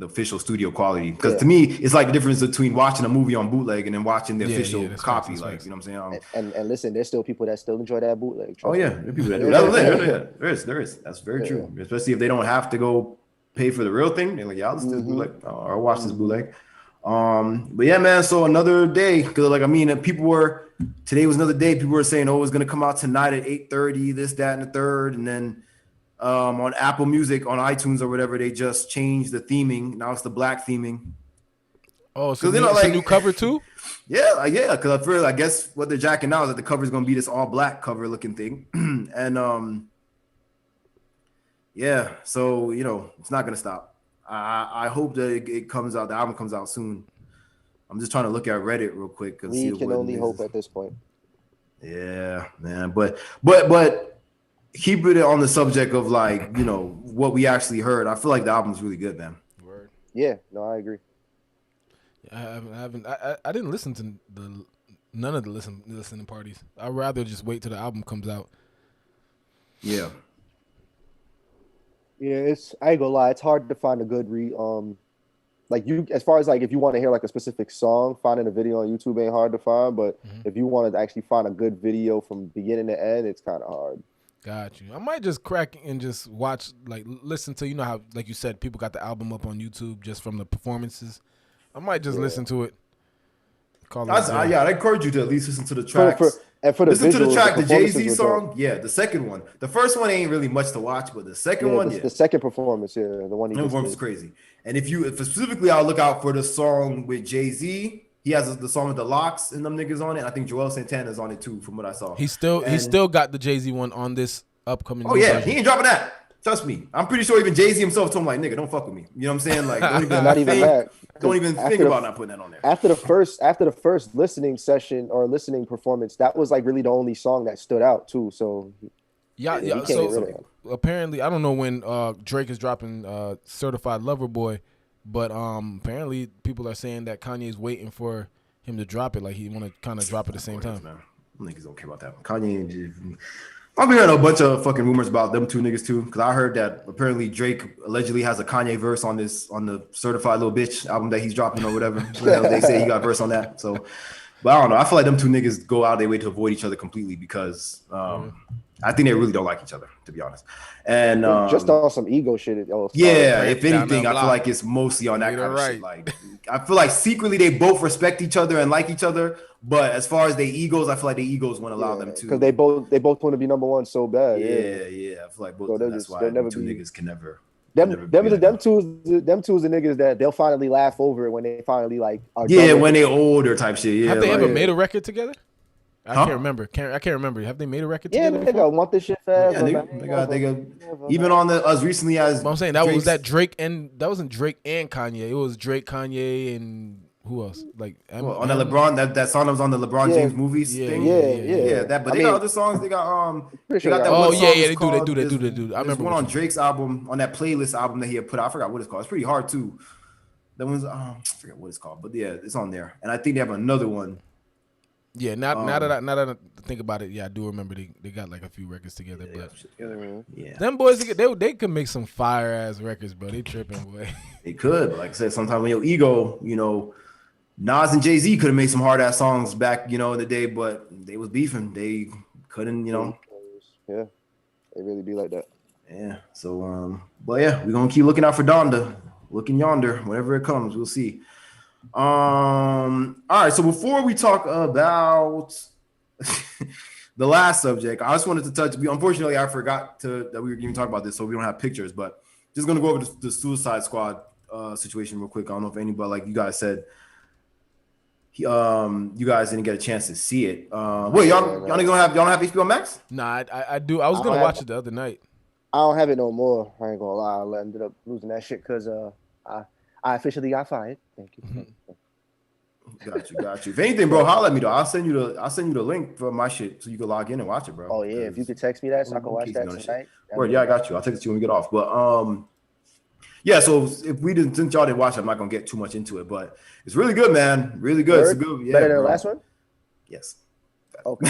official studio quality. Because to me, it's like the difference between watching a movie on bootleg and then watching the official copy, like, you know what I'm saying? And listen, there's still people that still enjoy that bootleg. Oh, yeah, there are people that do that. There is. That's very true. Especially if they don't have to go pay for the real thing. They're like, yeah, I'll listen to this bootleg or I'll watch this bootleg. But yeah, man, so another day, because like, I mean, today was another day, people were saying, oh, it's going to come out tonight at 8:30, this, that, and the third. And then on Apple Music, on iTunes or whatever, they just changed the theming. Now it's the black theming. Oh, so it's a new cover too? Yeah, because I guess what they're jacking now is that the cover is going to be this all black cover looking thing. And yeah, so, it's not going to stop. I hope that it comes out, the album comes out soon. I'm just trying to look at Reddit real quick. We can only hope at this point. Yeah, man. But keep it on the subject of like, what we actually heard. I feel like the album's really good, man. Word. Yeah, no, I agree. I didn't listen to none of the listening parties. I'd rather just wait till the album comes out. Yeah. Yeah, I ain't gonna lie, it's hard to find a good like you, as far as like if you want to hear like a specific song, finding a video on YouTube ain't hard to find, but if you want to actually find a good video from beginning to end, it's kind of hard. Got you. I might just crack and just watch, like listen to, how, like you said, people got the album up on YouTube just from the performances. I might just listen to it. I encourage you to at least listen to the tracks. Listen to the track, the Jay-Z song. Yeah, the second one. The first one ain't really much to watch, but the second one, the second performance, the one he performance is crazy. And if specifically, I'll look out for the song with Jay-Z. He has the song with the Locks and them niggas on it. I think Joel Santana's on it too, from what I saw. He still got the Jay-Z one on this upcoming. Oh yeah, version. He ain't dropping that. Trust me. I'm pretty sure even Jay-Z himself told him, like, nigga, don't fuck with me. You know what I'm saying? Like, don't even think about not putting that on there. After the first listening session or listening performance, that was like really the only song that stood out too. So yeah. So apparently, I don't know when Drake is dropping Certified Lover Boy, but apparently people are saying that Kanye's waiting for him to drop it. Like he want to kind of drop it at the same time. Man. Niggas don't care about that. Kanye. I've been hearing a bunch of fucking rumors about them two niggas too, because I heard that apparently Drake allegedly has a Kanye verse on the Certified Little Bitch album that he's dropping or whatever. They say he got a verse on that. So, but I don't know. I feel like them two niggas go out their way to avoid each other completely because I think they really don't like each other, to be honest. And just on some ego shit. If anything, I feel like it's mostly on that kind of shit. Like I feel like secretly they both respect each other and like each other. But as far as their egos, I feel like the egos won't allow them to. Because they both want to be number one so bad. Yeah. I feel like both. So that's why the two niggas can never. Them two is the niggas that they'll finally laugh over it when they finally like are when they older type shit. Yeah. Have they ever made a record together? I can't remember. I can't remember. Have they made a record together? Yeah, they got Want This Shit Fast. Yeah, they got even on the as recently as. But I'm saying that was Drake and that wasn't Drake and Kanye. It was Drake, Kanye, and who else? Like on the LeBron that song that was on the LeBron James movies thing. Yeah. That, but they got other songs. They got they got that. Oh yeah, they do. I remember one on Drake's album on that playlist album that he had put out. I forgot what it's called. It's pretty hard too. That one's I forget what it's called, but yeah, it's on there. And I think they have another one. Yeah, now that I think about it, yeah, I do remember they got like a few records together. But them boys, they could make some fire ass records, bro. They tripping, boy. They could, but like I said, sometimes when your ego, Nas and Jay-Z could have made some hard ass songs back, in the day, but they was beefing. They couldn't, Yeah, they really be like that. Yeah. So, but yeah, we're gonna keep looking out for Donda, looking yonder, whenever it comes, we'll see. All right, so before we talk about the last subject, I just wanted to touch. Unfortunately, I forgot that we were even talking about this, so we don't have pictures. But just gonna go over the Suicide Squad situation real quick. I don't know if anybody, like you guys said, you guys didn't get a chance to see it. Wait, y'all don't have HBO Max? Nah, I do. I was gonna watch it the other night. I don't have it no more. I ain't gonna lie. I ended up losing that shit because I officially got fired. Thank you. Got you. If anything, bro, holler at me though. I'll send you the link for my shit so you can log in and watch it, bro. Oh yeah, if you could text me that so I can watch that tonight. Word, yeah, I got you. I'll text it to you when we get off. But yeah. So since y'all didn't watch it, I'm not gonna get too much into it, but it's really good, man. Really good. Word? It's good. Yeah, better than the last one. Yes. Okay.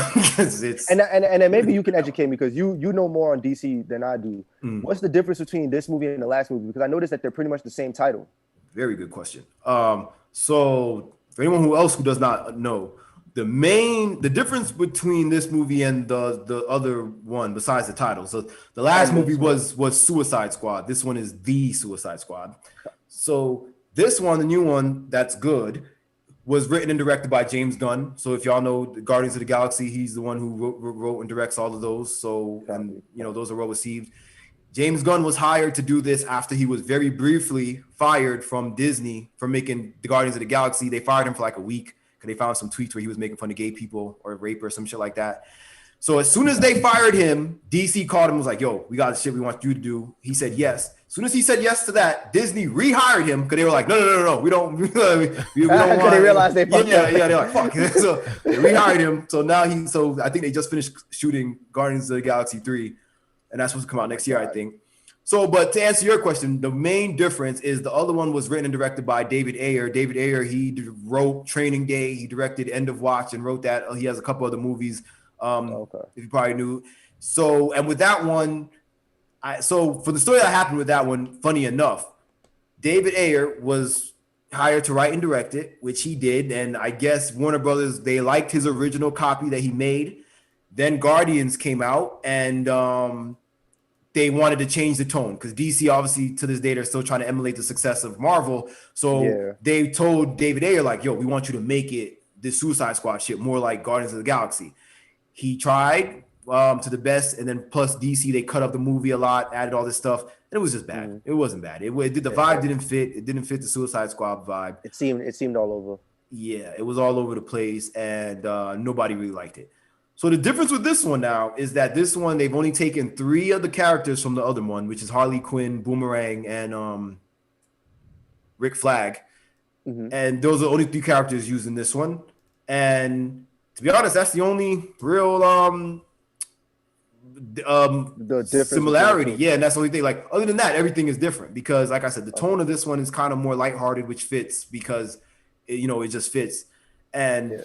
and then maybe you can educate me because you know more on DC than I do. What's the difference between this movie and the last movie? Because I noticed that they're pretty much the same title. Very good question. So for anyone who does not know, the difference between this movie and the other one besides the title. So the last movie was Suicide Squad. This one is The Suicide Squad. So this one, the new one, that's good, was written and directed by James Gunn. So if y'all know the Guardians of the Galaxy, he's the one who wrote and directs all of those. So those are well received. James Gunn was hired to do this after he was very briefly fired from Disney for making the Guardians of the Galaxy. They fired him for like a week because they found some tweets where he was making fun of gay people or rape or some shit like that. So as soon as they fired him, DC called him and was like, yo, we got the shit we want you to do. He said yes. As soon as he said yes to that, Disney rehired him because they were like, no, we don't want they realized they fucked up. Yeah, they're like, fuck. So they rehired him. So now I think they just finished shooting Guardians of the Galaxy 3. And that's supposed to come out next year, I think. So, but to answer your question, the main difference is the other one was written and directed by David Ayer. David Ayer, he wrote Training Day. He directed End of Watch and wrote that. He has a couple other movies, if you probably knew. So, and with that one, for the story that happened with that one, funny enough, David Ayer was hired to write and direct it, which he did. And I guess Warner Brothers, they liked his original copy that he made. Then Guardians came out and they wanted to change the tone because DC obviously to this day they're still trying to emulate the success of Marvel. So they told David Ayer like, yo, we want you to make it the Suicide Squad shit more like Guardians of the Galaxy. He tried to the best, and then plus DC, they cut up the movie a lot, added all this stuff, and it was just bad. It wasn't bad. The vibe didn't fit. It didn't fit the Suicide Squad vibe. It seemed all over. Yeah, it was all over the place, and nobody really liked it. So the difference with this one now is that this one, they've only taken 3 of the characters from the other one, which is Harley Quinn, Boomerang, and Rick Flag. And those are the only 3 characters used in this one. And to be honest, that's the only real the similarity. Yeah, and that's the only thing. Like, other than that, everything is different because, like I said, the tone of this one is kind of more lighthearted, which fits because, it just fits. And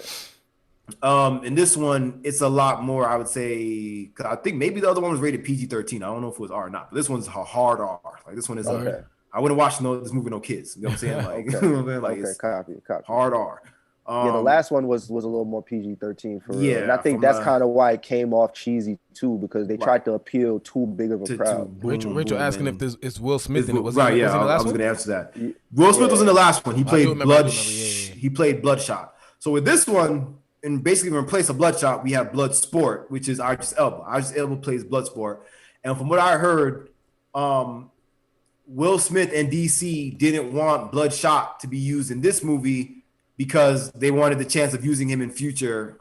in this one, it's a lot more, I would say, because I think maybe the other one was rated PG-13. I don't know if it was R or not, but this one's a hard R. Like, this one is I wouldn't watch this movie with no kids. You know what I'm saying? Like, copy. Hard R. The last one was a little more PG-13 for real. Yeah, And I think that's kind of why it came off cheesy too, because they tried to appeal too big of a crowd. Rachel asking if it's Will Smith in it. Was right, he, yeah, was he in the last I was one? going to answer that. Will Smith was in the last one. He played He played Bloodshot. So with this one, and basically in place of Bloodshot, we have Bloodsport, which is Idris Elba. Idris Elba plays Bloodsport, and from what I heard, Will Smith and DC didn't want Bloodshot to be used in this movie because they wanted the chance of using him in future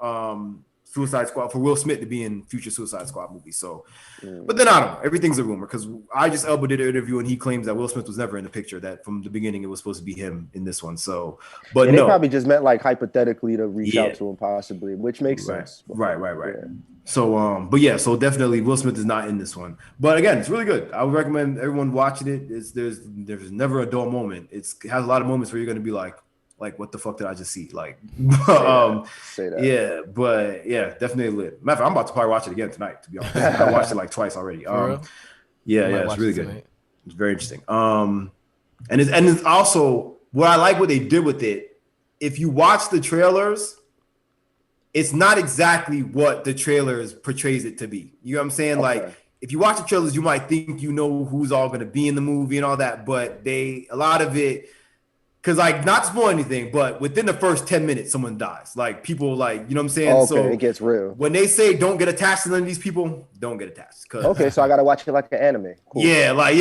Suicide Squad, for Will Smith to be in future Suicide Squad movies. So, but then I don't know. Everything's a rumor because Idris Elba did an interview and he claims that Will Smith was never in the picture, that from the beginning it was supposed to be him in this one. So, but they probably just meant like hypothetically to reach out to him possibly, which makes sense. Right. Yeah. So, but yeah, so definitely Will Smith is not in this one. But again, it's really good. I would recommend everyone watching it. There's never a dull moment. It has a lot of moments where you're going to be like, what the fuck did I just see? Like, say that. Yeah, but yeah, definitely lit. Matter of fact, I'm about to probably watch it again tonight, to be honest. I watched it like twice already. Yeah, it's really good. Tonight. It's very interesting. And it's also what I like what they did with it. If you watch the trailers, it's not exactly what the trailers portrays it to be. You know what I'm saying? Okay. Like, if you watch the trailers, you might think you know who's all going to be in the movie and all that, but a lot of it. Because, like, not to spoil anything, but within the first 10 minutes, someone dies. Like, people, like, you know what I'm saying? Okay, so it gets real. When they say don't get attached to none of these people, don't get attached. Okay, so I got to watch it like an anime. Cool. Yeah, boom, like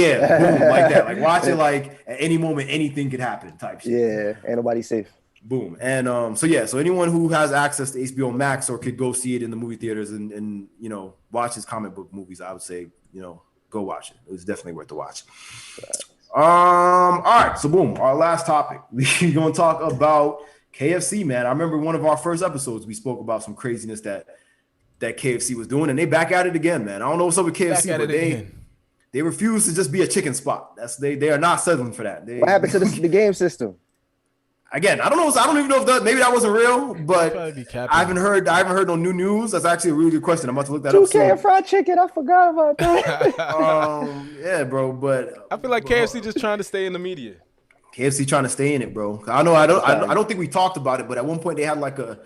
that. Like, watch it like at any moment, anything could happen type shit. Yeah, ain't nobody safe. Boom. And so anyone who has access to HBO Max or could go see it in the movie theaters and you know, watch his comic book movies, I would say, you know, go watch it. It was definitely worth the watch. All right, so boom, our last topic. We're gonna talk about KFC, man. I remember one of our first episodes we spoke about some craziness that KFC was doing, and they back at it again, man. I don't know what's up with KFC, but they refuse to just be a chicken spot. They are not settling for that. What happened to the game system? Again, I don't know. I don't even know if maybe that wasn't real, but I haven't heard no new news. That's actually a really good question. I'm about to look that up. 2K fried chicken. I forgot about that. Yeah, bro. But I feel like KFC just trying to stay in the media. KFC trying to stay in it, bro. I know. I don't think we talked about it, but at one point they had like a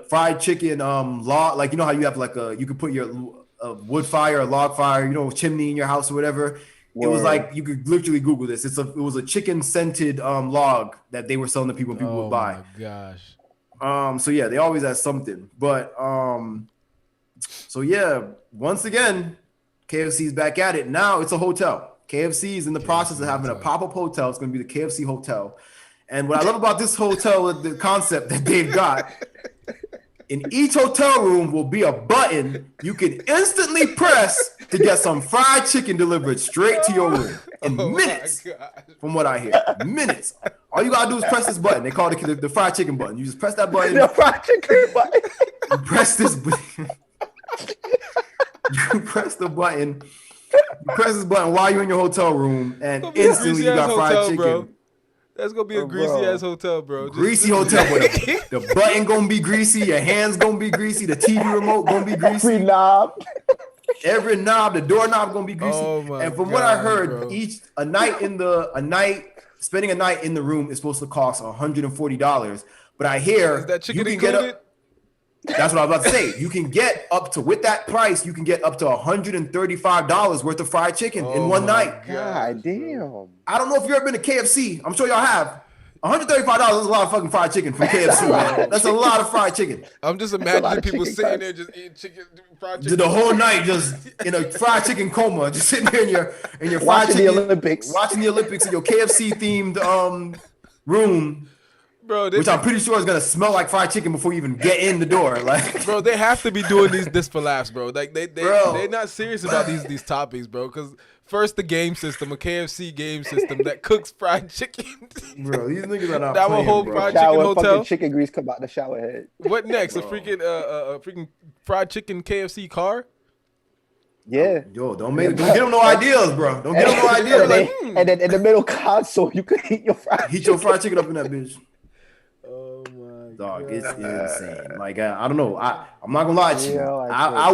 fried chicken log. Like, you know how you have like you could put your wood fire, a log fire, you know, chimney in your house or whatever. Word. It was like, you could literally Google this. It was a chicken scented log that they were selling to people. People would buy. Oh my gosh. So yeah, they always have something. But so yeah, once again, KFC's back at it. Now it's a hotel. KFC is in the process of having a pop-up hotel. It's going to be the KFC Hotel. And what I love about this hotel, the concept that they've got, in each hotel room will be a button you can instantly press to get some fried chicken delivered straight to your room in minutes. From what I hear, minutes. All you gotta do is press this button. They call it the fried chicken button. You just press that button. The fried chicken button. You press this button. You press the button. You press this button while you're in your hotel room, and instantly you got fried chicken. Bro. That's gonna be a greasy ass hotel, bro. Greasy hotel, bro. The button gonna be greasy, your hands gonna be greasy, the TV remote gonna be greasy. Every knob, the doorknob gonna be greasy. And from what I heard, bro, spending a night in the room is supposed to cost $140. But I hear is that chicken you can included? That's what I was about to say. You can get up to, with that price, you can get up to $135 worth of fried chicken in one night. God damn. I don't know if you've ever been to KFC. I'm sure y'all have. $135 is a lot of fucking fried chicken from KFC, man. That's a lot of fried chicken. I'm just imagining people sitting there just eating fried chicken. The whole night just in a fried chicken coma, just sitting there in your fried watching chicken. Watching the Olympics in your KFC themed room. Bro, which I'm pretty sure is gonna smell like fried chicken before you even get in the door. Like, bro, they have to be doing this for laughs, bro. Like they're not serious about these topics, bro. Because first the game system, a KFC game system that cooks fried chicken. Bro, these niggas are not. That will hold fried chicken hotel. Chicken grease come out the shower head. What next? Bro. A freaking fried chicken KFC car. Yeah. Yo, don't get them no ideas, bro. Don't get them no ideas. And then in the middle console, you could heat your fried chicken up in that bitch. Oh my dog, God. it's insane. Like I don't know. I'm not gonna lie to you. I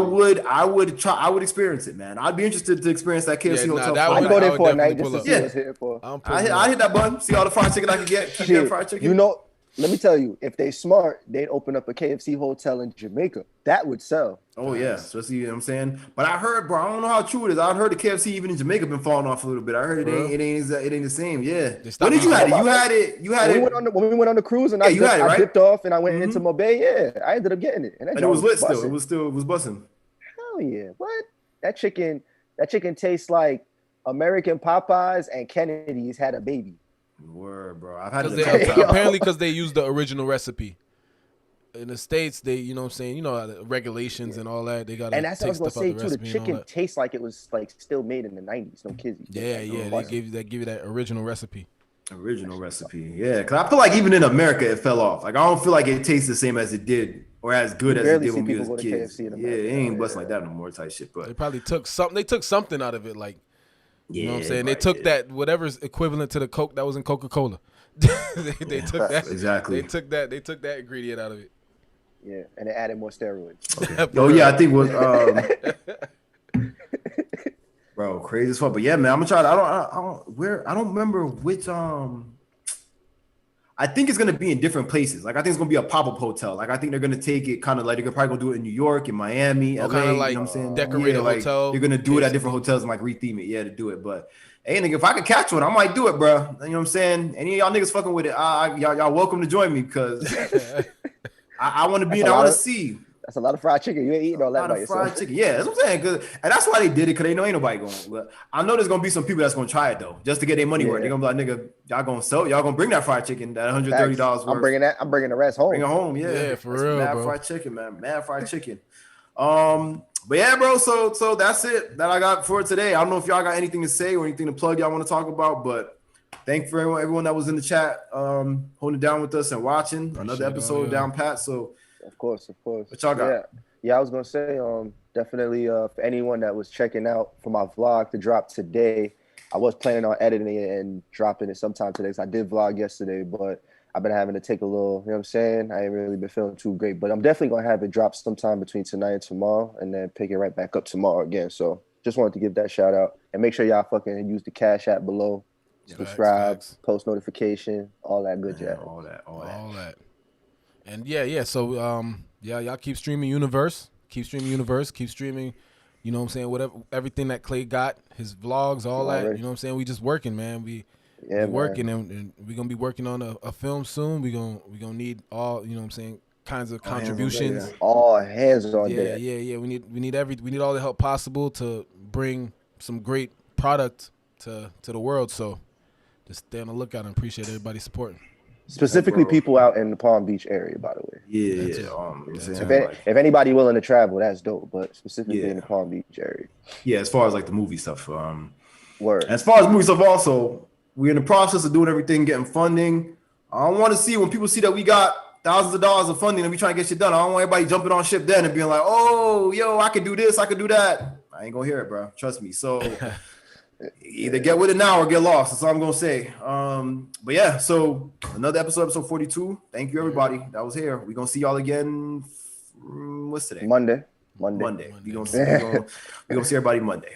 would experience it, man. I'd be interested to experience that KFC hotel. I'd go there for a night just to see what's here for. I hit that button, see all the fried chicken I can get. Keep that fried chicken. You know Let me tell you, if they smart, they'd open up a KFC hotel in Jamaica. That would sell. Oh yeah, especially you know what I'm saying. But I heard, bro, I don't know how true it is. I heard the KFC even in Jamaica been falling off a little bit. I heard it ain't the same. Yeah. When did you had it? You had it. When we went on the cruise and I dipped off and I went into Mobay. Yeah, I ended up getting it, and it was lit still. It was bussing. Hell yeah! What? That chicken tastes like American Popeyes and Kennedy's had a baby. Word, bro. I've had it apparently because they used the original recipe. In the States, they, you know what I'm saying, you know, regulations and all that. They got to and that's what I was gonna say too. The chicken tastes like it was like still made in the 90s. No kids. Yeah. They give you that original recipe. Yeah. Because I feel like even in America, it fell off. Like I don't feel like it tastes the same as it did or as good as it did when we was kids. Yeah, it ain't busting like that no more type shit. But they probably took something. They took something out of it, like. You know what I'm saying? They took that whatever's equivalent to the Coke that was in Coca-Cola. they took that. Exactly. They took that ingredient out of it. Yeah, and they added more steroids. Okay. I think was bro, crazy as fuck. But yeah, man, I'm gonna try to I don't remember which I think it's gonna be in different places. Like I think it's gonna be a pop-up hotel. Like I think they're gonna take it kind of like they're probably gonna do it in New York, in Miami, LA. Kind of like, you know what I'm saying? Decorate a hotel. They're gonna do it at different hotels and like retheme it, to do it. But hey, nigga, if I could catch one, I might do it, bro. You know what I'm saying? Any of y'all niggas fucking with it, y'all welcome to join me because I want to be and I want to see. That's a lot of fried chicken. You ain't eating all that by yourself. Fried chicken. Yeah, that's what I'm saying. And that's why they did it, because they know ain't nobody going. But I know there's going to be some people that's going to try it, though, just to get their money worth. They're going to be like, nigga, y'all going to bring that fried chicken, that $130 worth. I'm bringing the rest home. Bring it home, yeah for real, mad bro. Fried chicken, man. Mad fried chicken. But yeah, bro, so that's it that I got for today. I don't know if y'all got anything to say or anything to plug y'all want to talk about, but thank you for everyone that was in the chat, holding it down with us and watching. Another episode down pat, so... Of course. What y'all got? Yeah, I was gonna say, definitely for anyone that was checking out for my vlog to drop today, I was planning on editing it and dropping it sometime today. So I did vlog yesterday, but I've been having to take a little, you know what I'm saying? I ain't really been feeling too great, but I'm definitely gonna have it drop sometime between tonight and tomorrow, and then pick it right back up tomorrow again. So just wanted to give that shout out, and make sure y'all fucking use the Cashapp below, subscribe, post notification, all that good jazz. All that. And yeah. So y'all keep streaming Universe. Keep streaming, you know what I'm saying, whatever, everything that Clay got, his vlogs, all that, you know what I'm saying? We just working, man. We working, and we're gonna be working on a film soon. We gonna need all, you know what I'm saying, kinds of contributions. All hands on deck. Yeah. We need all the help possible to bring some great product to the world. So just stay on the lookout and appreciate everybody supporting. Specifically, people out in the Palm Beach area, by the way. Yeah. If anybody willing to travel, that's dope. But specifically in the Palm Beach area. Yeah, as far as like the movie stuff. Word. As far as movie stuff, also, we're in the process of doing everything, getting funding. I don't want to see when people see that we got thousands of dollars of funding and we trying to get shit done. I don't want everybody jumping on ship then and being like, "Oh, yo, I could do this, I could do that." I ain't gonna hear it, bro. Trust me. So. Either get with it now or get lost. That's all I'm gonna say. But yeah, so another episode 42. Thank you, everybody that was here. We're gonna see y'all again. What's today? Monday. We gonna see everybody Monday.